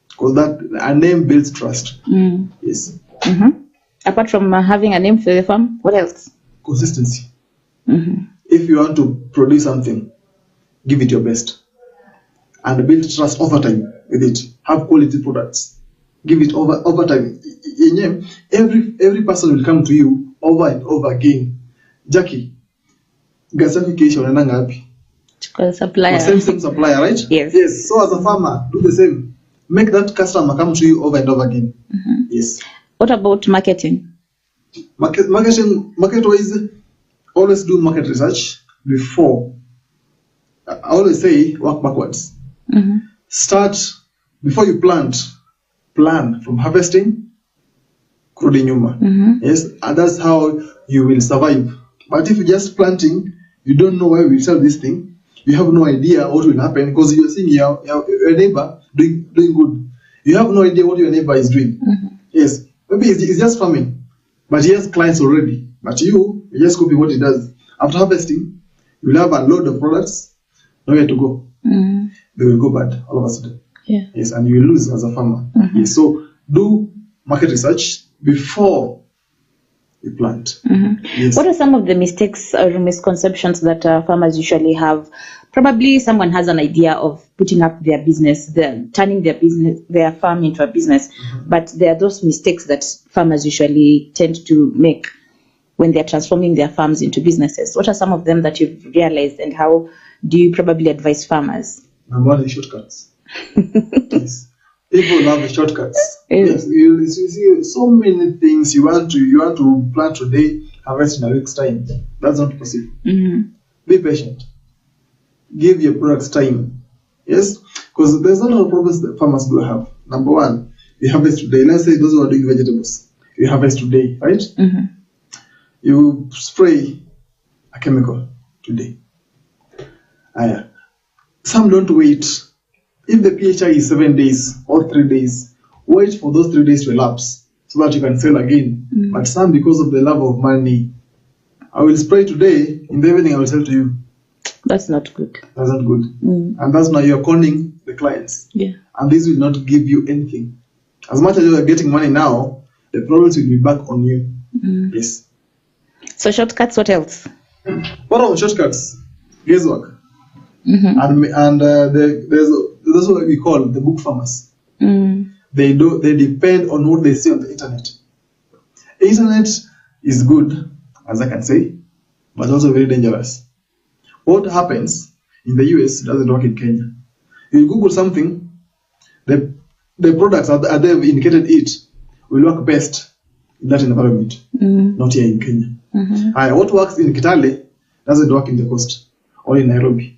Because a name builds trust. Yes. Apart from having a name for the farm, what else? Consistency. If you want to produce something, give it your best. And build trust over time with it. Have quality products. Give it over time. Every person will come to you over and over again. Jackie, gasification and ngapi? Supplier. Same supplier, right? Yes. So as a farmer, do the same. Make that customer come to you over and over again. Yes. What about marketing? Market-wise, always do market research before. I always say work backwards. Start before you plant. Plan from harvesting, kurudi nyuma. Yes, and that's how you will survive. But if you're just planting, you don't know where we sell this thing. You have no idea what will happen because you're seeing your neighbor doing good. You have no idea what your neighbor is doing. Yes, maybe it's just farming, but he has clients already. But you're just copying what he does. After harvesting, you will have a load of products, nowhere to go. They will go bad all of a sudden. Yes, and you will lose as a farmer. Yes, so do market research before you plant. Yes. What are some of the mistakes or misconceptions that farmers usually have? Probably someone has an idea of putting up their business, turning their farm into a business, but there are those mistakes that farmers usually tend to make. when they're transforming their farms into businesses? What are some of them that you've realized, and how do you probably advise farmers? Number one is shortcuts. Yes. People love the shortcuts. Yeah. Yes, you see so many things you want to plant today, harvest in a week's time. That's not possible. Be patient. Give your products time. Yes, because there's a lot of problems that farmers do have. Number one, you harvest today. Let's say those who are doing vegetables, you harvest today, right? You spray a chemical today. Some don't wait. If the PHI is 7 days or 3 days, wait for those 3 days to elapse so that you can sell again. But some, because of the love of money, I will spray today, in the evening I will sell to you. That's not good. That's not good. And that's now you're conning the clients. Yeah. And this will not give you anything. As much as you are getting money now, the problems will be back on you. Yes. So shortcuts, what else? What are the shortcuts? Guesswork. And there's what we call the book farmers. They depend on what they see on the internet. Internet is good, as I can say, but also very dangerous. What happens in the US doesn't work in Kenya. You Google something, the products that they've indicated it will work best in that environment, not here in Kenya. What works in Kitale doesn't work in the coast or in Nairobi.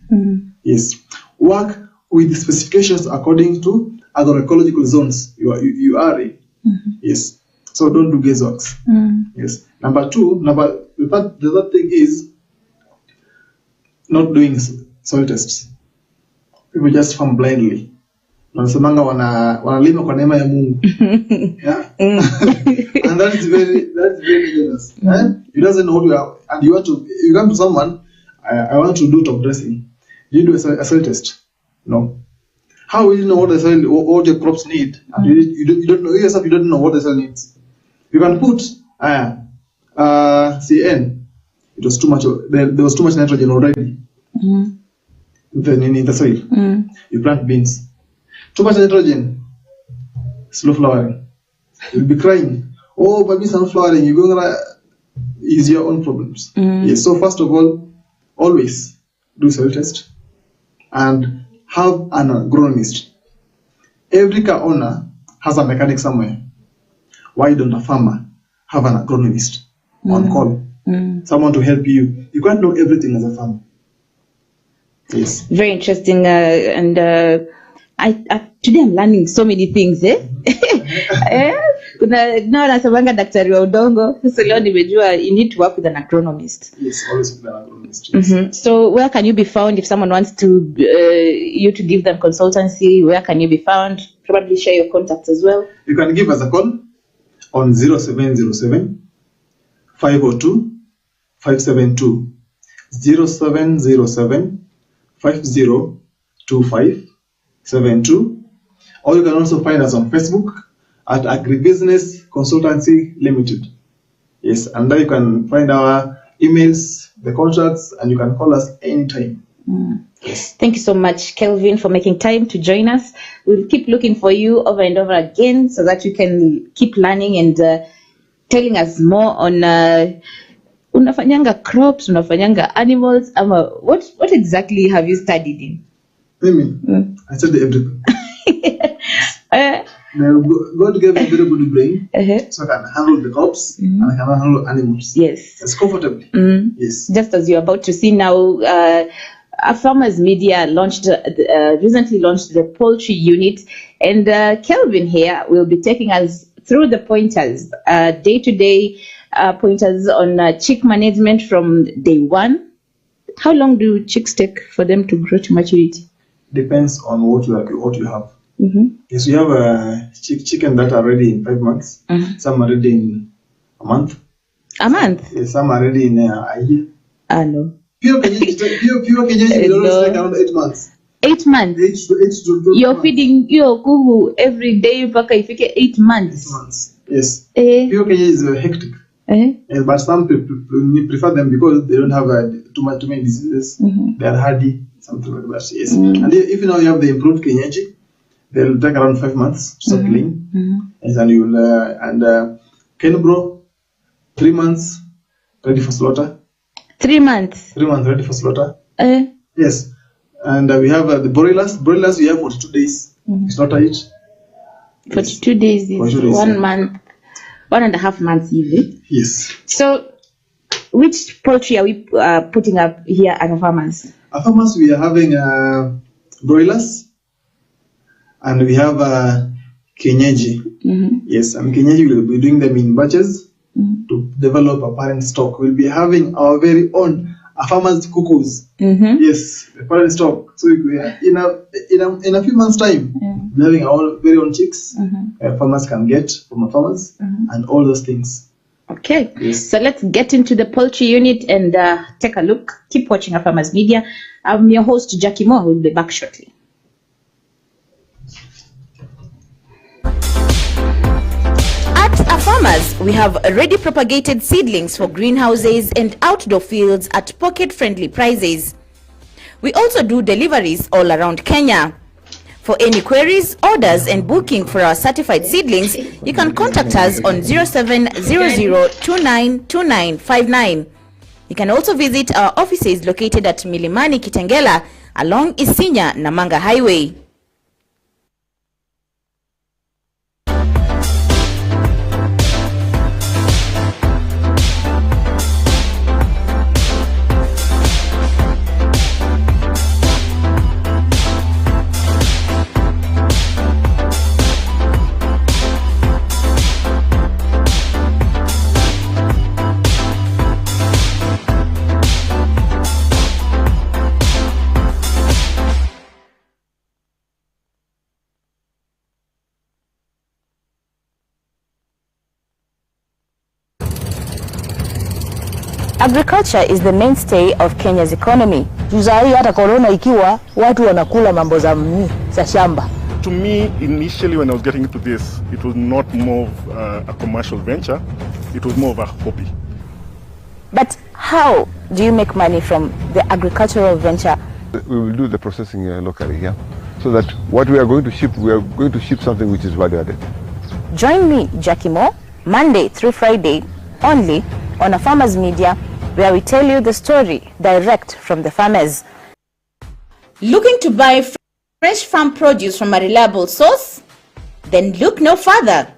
Yes, work with the specifications according to agroecological zones you are in. Yes, so don't do guessworks. Yes. Number two, the third thing is not doing soil tests. People just farm blindly. Wanasemanga wanalima kwa neema ya Mungu. Yeah. And that is very dangerous. You doesn't know what you are, and you come to someone, I want to do top dressing. You do a soil test. No. How will you know what your crops need? And you don't know yourself. You don't know what the soil needs. You can put CN. It was too much. There was too much nitrogen already. Then in the soil, you plant beans. Too much nitrogen, slow flowering. You'll be crying. Oh, baby, not flowering. You're going to ease your own problems. Yes. So first of all, always do soil test and have an agronomist. Every car owner has a mechanic somewhere. Why don't a farmer have an agronomist on call? Someone to help you. You can't know everything as a farmer. Yes. Very interesting. Today I'm learning so many things. Nasemanga daktari wa udongo. So leo nimejua you need to work with an agronomist. Yes, always with an agronomist. Yes. So where can you be found if someone wants to you to give them consultancy? Where can you be found? Probably share your contacts as well. You can give us a call on 0707 502 572 0707 502572, or you can also find us on Facebook at Agribusiness Consultancy Limited. Yes, and there you can find our emails, the contracts, and you can call us anytime. Yes. Thank you so much, Kelvin, for making time to join us. We'll keep looking for you over and over again so that you can keep learning and telling us more on unafanyanga crops, unafanyanga animals. What exactly have you studied in? I studied everything. God gave me a very good brain, so I can handle the crops and I can handle animals. Yes. It's comfortably. Yes. Just as you're about to see now, Afarmers Media recently launched the poultry unit, and Kelvin here will be taking us through the pointers, day-to-day pointers on chick management from day one. How long do chicks take for them to grow to maturity? Depends on what you have. Yes, we have chicken that are ready in 5 months. Some are ready in a month. A month? Yes, some are ready in a year. No. Pure Kenyan will always take around 8 months. 8 months? 8 to 12 You're months. feeding your kuku every day mpaka ifike 8 months? 8 months, yes. Pure Kenya is hectic. Yes, but some people prefer them because they don't have too many diseases. They are hardy, something like that. Yes. And if now you have the improved Kenyaji, they'll take around 5 months to start laying. Yes, and you'll Kenbro 3 months, ready for slaughter. 3 months. 3 months ready for slaughter. Uh, Yes. And we have the broilers. Broilers, we have 42 days. Slaughter it. 42 days is 42 days, 1 yeah. month, 1.5 months even. Yes. So, which poultry are we putting up here at Afarmers? Afarmers, we are having broilers, and we have kienyeji. Yes, and kienyeji will be doing them in batches to develop a parent stock. We'll be having our very own Afarmers cuckoos. Yes, the parent stock. So we are in a few months' time, we're having our very own chicks. Farmers can get from Afarmers and all those things. Okay, Yes. so let's get into the poultry unit and take a look. Keep watching Afarmers Media. I'm your host, Jackie Moore. We'll be back shortly. At Afarmers, we have already propagated seedlings for greenhouses and outdoor fields at pocket-friendly prices. We also do deliveries all around Kenya. For any queries, orders and booking for our certified seedlings, you can contact us on 0700292959. You can also visit our offices located at Milimani Kitengela along Isinya Namanga Highway. Agriculture is the mainstay of Kenya's economy. Juzai hata corona ikiwa watu wanakula mambo za shamba. To me, initially when I was getting into this, it was not more of a commercial venture, it was more of a hobby. But how do you make money from the agricultural venture? We will do the processing locally here, so that what we are going to ship, we are going to ship something which is value added. Join me, Jackie Moore, Monday through Friday, only on Afarmers Media, where we tell you the story direct from the farmers. Looking to buy fresh farm produce from a reliable source? Then look no further.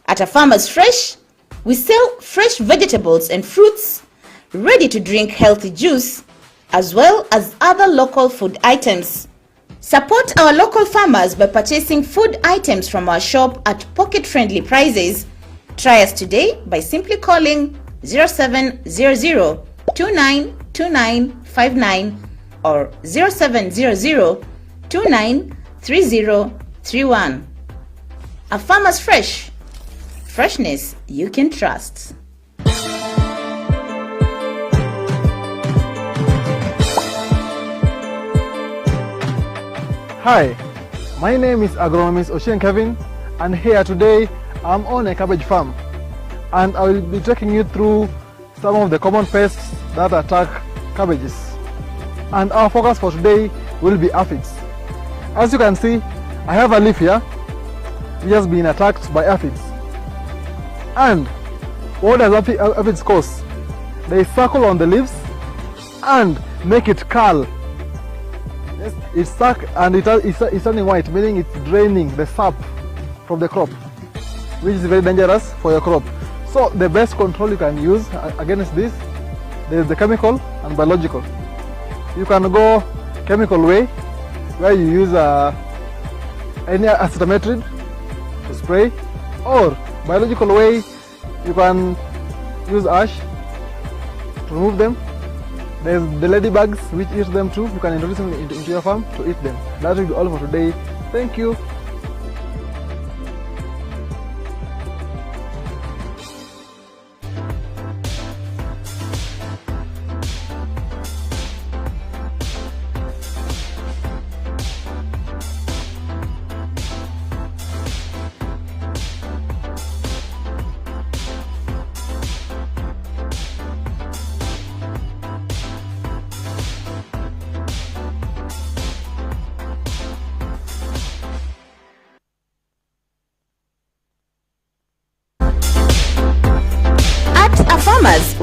At Afarmers Fresh, we sell fresh vegetables and fruits, ready to drink healthy juice, as well as other local food items. Support our local farmers by purchasing food items from our shop at pocket-friendly prices. Try us today by simply calling 0700-292959 or 0700-293031. Afarmers Fresh. Freshness you can trust. Hi, my name is agronomist Ocean Kevin, and here today I'm on a cabbage farm, and I will be taking you through some of the common pests that attack cabbages. And our focus for today will be aphids. As you can see, I have a leaf here which has been attacked by aphids. And what does aphids cause? They circle on the leaves and make it curl. Yes, it's stuck and it's turning white, meaning it's draining the sap from the crop, which is very dangerous for your crop. So the best control you can use against this, there is the chemical and biological. You can go chemical way, where you use any acetaminophen to spray, or biological way, you can use ash to remove them. There's the ladybugs which eat them too. You can introduce them into your farm to eat them. That will be all for today. Thank you.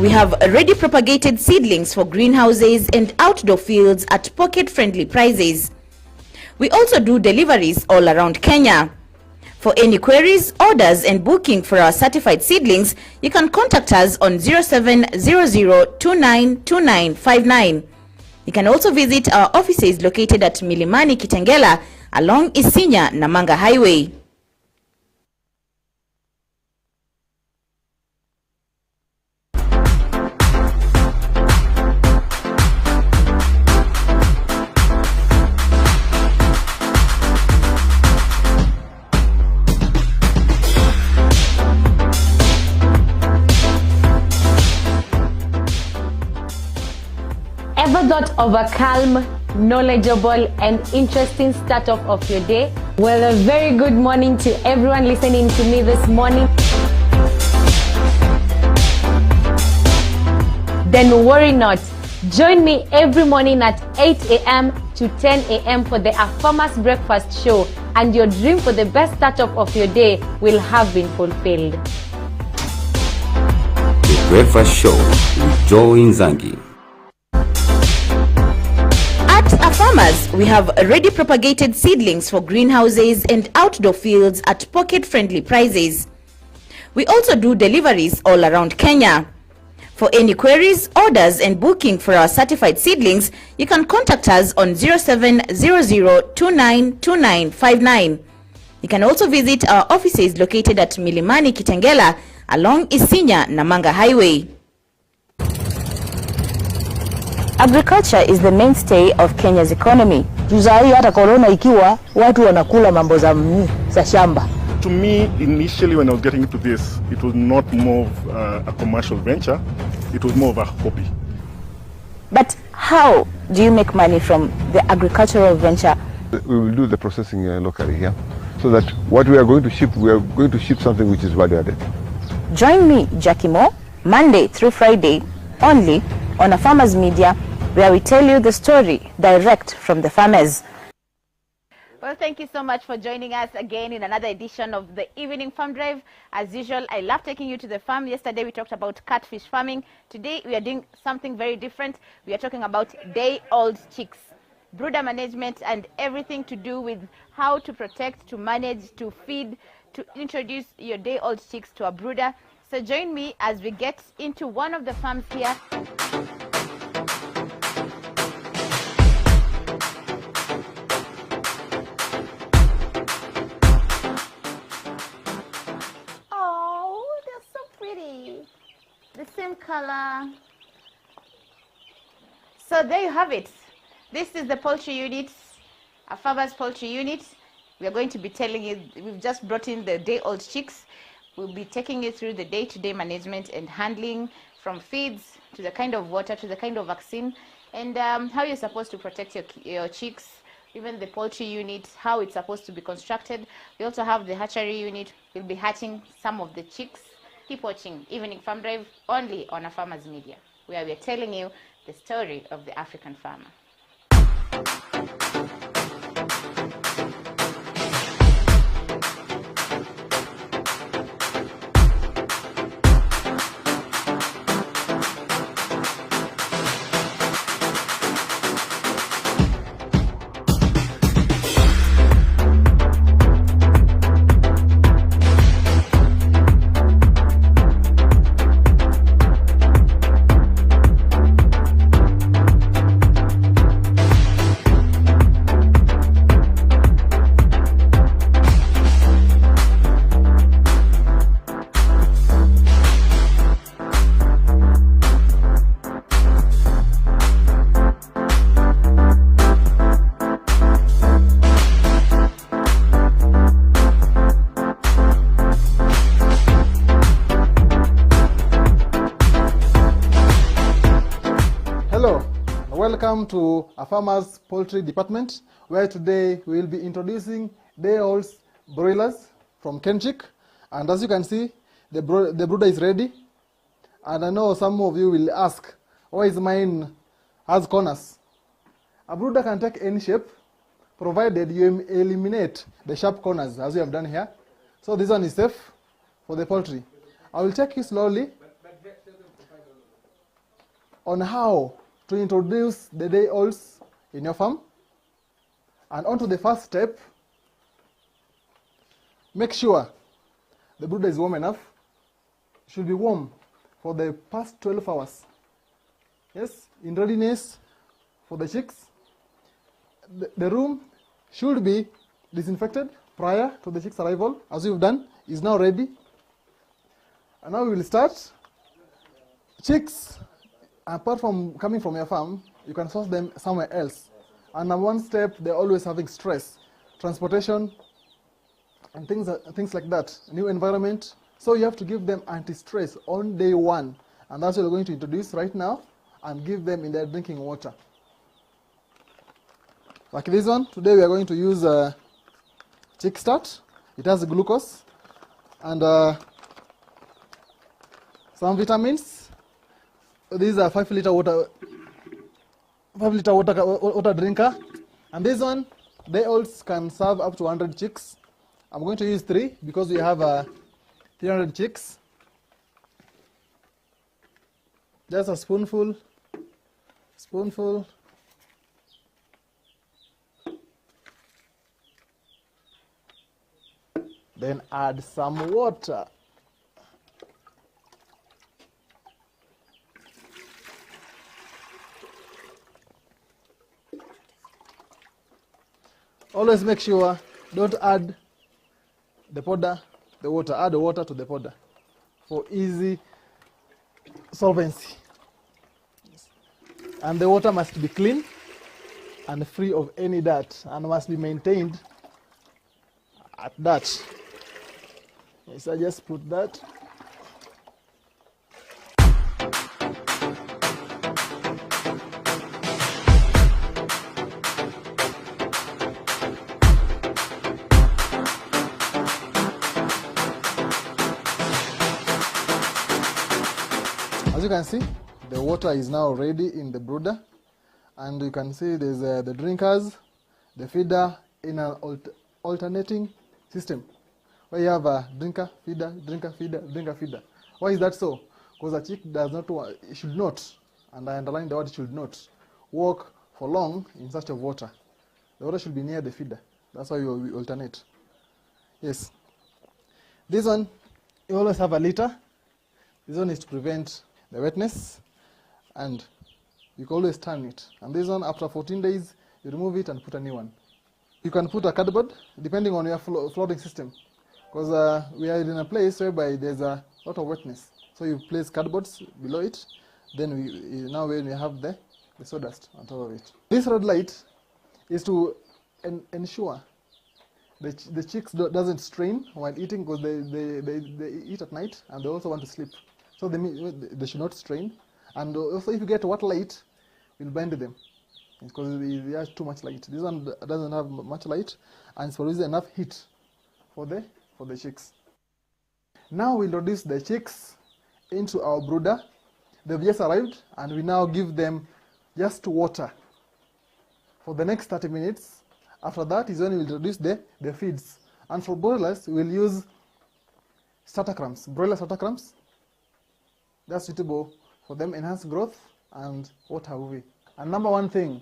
we have already propagated seedlings for greenhouses and outdoor fields at pocket-friendly prices. We also do deliveries all around Kenya. For any queries, orders and booking for our certified seedlings, you can contact us on 0700292959. You can also visit our offices located at Milimani Kitengela along Isinya Namanga Highway. Ever thought of a calm, knowledgeable and interesting start off of your day? Well, a very good morning to everyone listening to me this morning. Then worry not. Join me every morning at 8 a.m. to 10 a.m. for the Afarmers Breakfast Show, and your dream for the best start off of your day will have been fulfilled. The Breakfast Show with Joe Nzangi. At Afarmers, we have already propagated seedlings for greenhouses and outdoor fields at pocket-friendly prices. We also do deliveries all around Kenya. For any queries, orders and booking for our certified seedlings, you can contact us on 0700292959. You can also visit our offices located at Milimani Kitengela along Isinya Namanga Highway. Agriculture is the mainstay of Kenya's economy. Tuzai hata corona ikiwa watu wanakula mambo za shamba. To me, initially when I was getting into this, it was not more of a commercial venture, it was more of a hobby. But how do you make money from the agricultural venture? We will do the processing locally here, so that what we are going to ship something which is value added. Join me, Jackie Moore, Monday through Friday, only on Afarmers Media, where we tell you the story direct from the farmers. Well, thank you so much for joining us again in another edition of the Evening Farm Drive. As usual, I love taking you to the farm. Yesterday, we talked about catfish farming. Today, we are doing something very different. We are talking about day-old chicks, brooder management, and everything to do with how to protect, to manage, to feed, to introduce your day-old chicks to a brooder. So join me as we get into one of the farms here. The same color. So there you have it. This is the poultry unit, Afarmers poultry unit. We are going to be telling you, we've just brought in the day-old chicks. We'll be taking you through the day-to-day management and handling, from feeds to the kind of water to the kind of vaccine, and how you're supposed to protect your chicks, even the poultry unit, how it's supposed to be constructed. We also have the hatchery unit. We'll be hatching some of the chicks. Keep watching Evening Farm Drive only on Afarmers Media, where we're telling you the story of the African farmer. Welcome to Afarmers Poultry Department, where today we will be introducing day-old broilers from Kenchik. And as you can see, the brooder is ready. And I know some of you will ask, why is mine has corners? A brooder can take any shape, provided you eliminate the sharp corners, as we have done here. So this one is safe for the poultry. I will take you slowly. on how to introduce the day-olds in your farm. And on to the first step, make sure the brooder is warm enough. It should be warm for the past 12 hours. Yes, in readiness for the chicks. The room should be disinfected prior to the chicks' arrival, as you've done, is now ready. And now we will start. Chicks, apart from coming from your farm, you can source them somewhere else. And on one step, they're always having stress, transportation, and things like that, new environment. So you have to give them anti-stress on day one. And that's what we're going to introduce right now and give them in their drinking water. Like this one, today we are going to use Chick Start. It has glucose and some vitamins. These are 5 liter water drinker. And this one, they also can serve up to 100 chicks. I'm going to use 3 because we have 300 chicks. Just a spoonful. Then add some water. Always make sure don't add the powder, the water. Add the water to the powder for easy solvency. And the water must be clean and free of any dirt and must be maintained at that. Yes, I just put that. As you can see, the water is now ready in the brooder, and you can see there's the drinkers, the feeder in an alternating system where you have a drinker, feeder, drinker, feeder, drinker, feeder. Why is that so? Because a chick does not want, it should not, and I underline the word should not, walk for long in search of water. The water should be near the feeder. That's why we alternate. Yes. This one, you always have a liter. This one is to prevent the wetness, and you can always turn it. And this one, after 14 days, you remove it and put a new one. You can put a cardboard, depending on your flooding system, because we are in a place whereby there's a lot of wetness. So you place cardboards below it, then now when you have the sawdust on top of it. This red light is to ensure the chicks doesn't strain while eating, because they eat at night and they also want to sleep. So they should not strain. And also if you get white light, you'll blind them, because they have too much light. This one doesn't have much light, and it's produces enough heat for the chicks. Now we introduce the chicks into our brooder. They've just arrived, and we now give them just water for the next 30 minutes. After that is when we introduce the feeds. And for broilers, we'll use starter crumbs, broiler starter crumbs. That's suitable for them, enhance growth and what have we. And number one thing,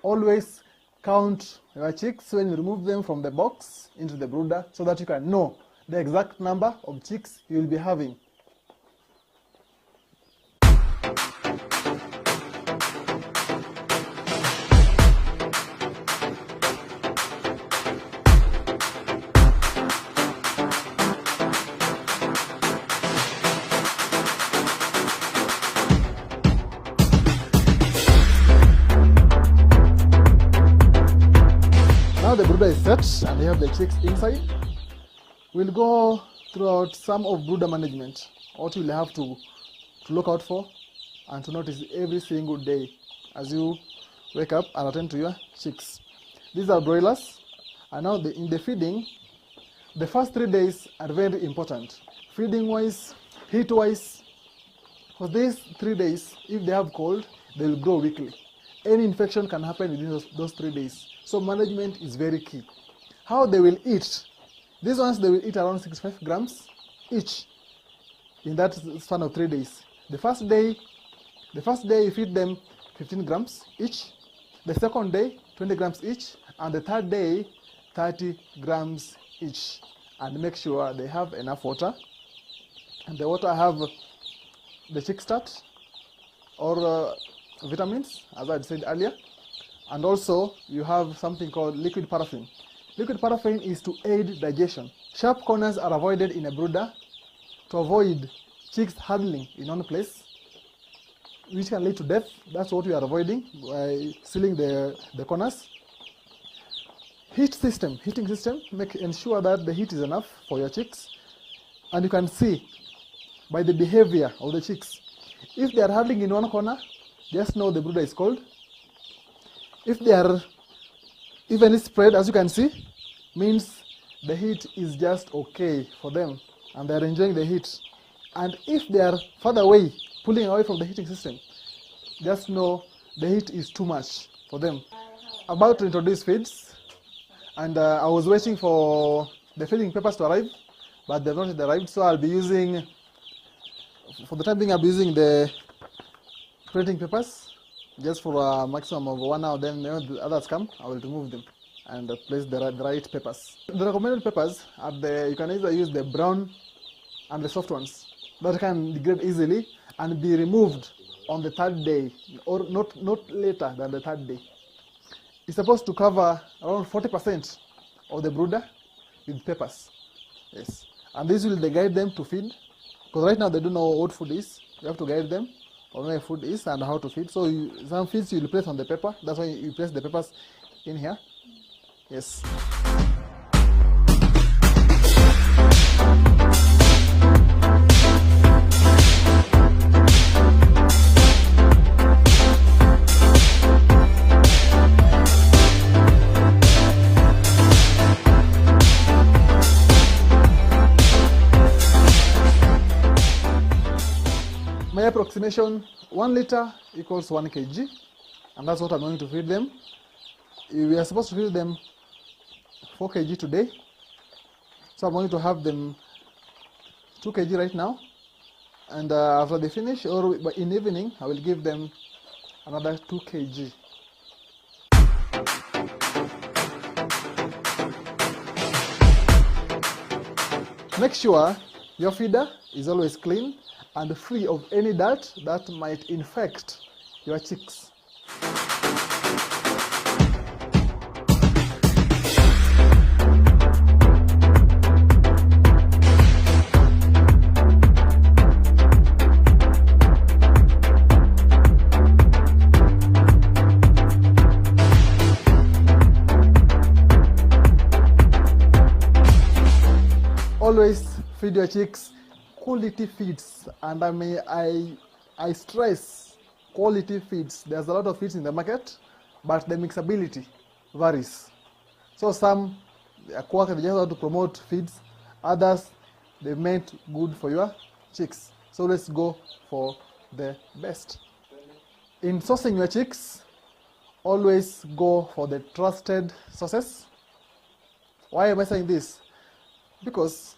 always count your chicks when you remove them from the box into the brooder, so that you can know the exact number of chicks you will be having. Now the brooder is set and we have the chicks inside. We'll go throughout some of brooder management, what you'll have to look out for and to notice every single day as you wake up and attend to your chicks. These are broilers, and now in the feeding, the first 3 days are very important. Feeding wise, heat wise, for these 3 days, if they have cold, they will grow weakly. Any infection can happen within those 3 days. So management is very key. How they will eat. These ones, they will eat around 65 grams each in that span of 3 days. The first day, The first day you feed them 15 grams each, the second day 20 grams each, and the third day 30 grams each. And make sure they have enough water. And the water have the chick start or vitamins, as I said earlier. And also you have something called liquid paraffin. Liquid paraffin is to aid digestion. Sharp corners are avoided in a brooder to avoid chicks huddling in one place, which can lead to death. That's what we are avoiding by sealing the corners. Heating system, ensure that the heat is enough for your chicks. And you can see by the behavior of the chicks. If they are huddling in one corner, just know the brooder is cold. If they are evenly spread, as you can see, means the heat is just okay for them and they are enjoying the heat. And if they are further away, pulling away from the heating system, just know the heat is too much for them. About to introduce feeds, and I was waiting for the feeding papers to arrive, but they've not yet arrived, so I'll be using, for the time being, I'll be using the printing papers just for a maximum of 1 hour. Then when the others come, I will remove them and place the right papers. The recommended papers are you can either use the brown and the soft ones that can degrade easily and be removed on the third day, or not later than the third day. It's supposed to cover around 40% of the brooder with papers. Yes, and this will guide them to feed, because right now they don't know what food is. You have to guide them on where food is and how to feed. So some feeds you will place on the paper. That's why you place the papers in here. Yes. My approximation, 1 liter equals 1 kg, and that's what I'm going to feed them. We are supposed to feed them 4 kg today, so I'm going to have them 2 kg right now, and after they finish, or in the evening, I will give them another 2 kg. Make sure your feeder is always clean and free of any dirt that might infect your chicks. Always feed your chicks quality feeds, and I stress quality feeds. There's a lot of feeds in the market, but the mixability varies. So some they just want to promote feeds, others they meant good for your chicks. So let's go for the best. In sourcing your chicks, always go for the trusted sources. Why am I saying this? Because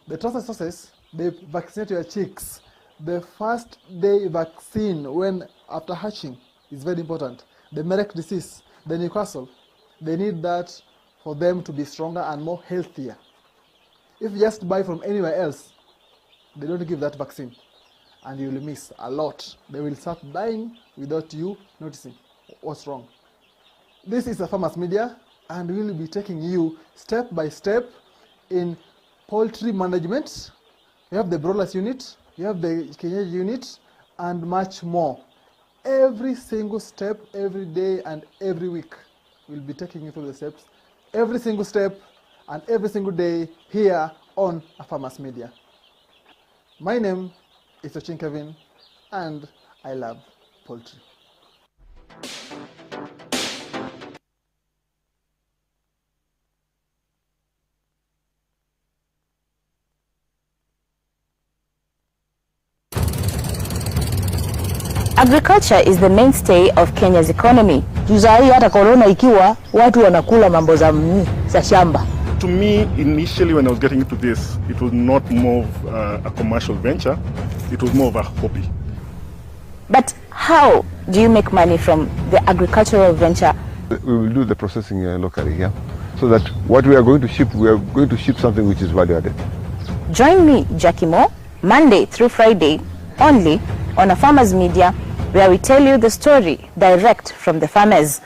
the trusted sources, they vaccinate your chicks. The first day vaccine when after hatching is very important. The Merrick disease, the Newcastle, they need that for them to be stronger and more healthier. If you just buy from anywhere else, they don't give that vaccine, and you will miss a lot. They will start dying without you noticing what's wrong. This is Afarmers Media, and we will be taking you step by step in poultry management. You have the broilers unit, you have the cage unit, and much more. Every single step, every day and every week, we'll be taking you through the steps. Every single step and every single day here on Afarmers Media. My name is Kevin, and I love poultry. Agriculture is the mainstay of Kenya's economy. Juzai hata corona ikiwa watu wanakula mambo za shamba. To me, initially when I was getting into this, it was not more of a commercial venture, it was more of a hobby. But how do you make money from the agricultural venture? We will do the processing locally here, so that what we are going to ship, we are going to ship something which is value added. Join me, Jackie Mo, Monday through Friday, only on Afarmers Media, where we tell you the story direct from the farmers.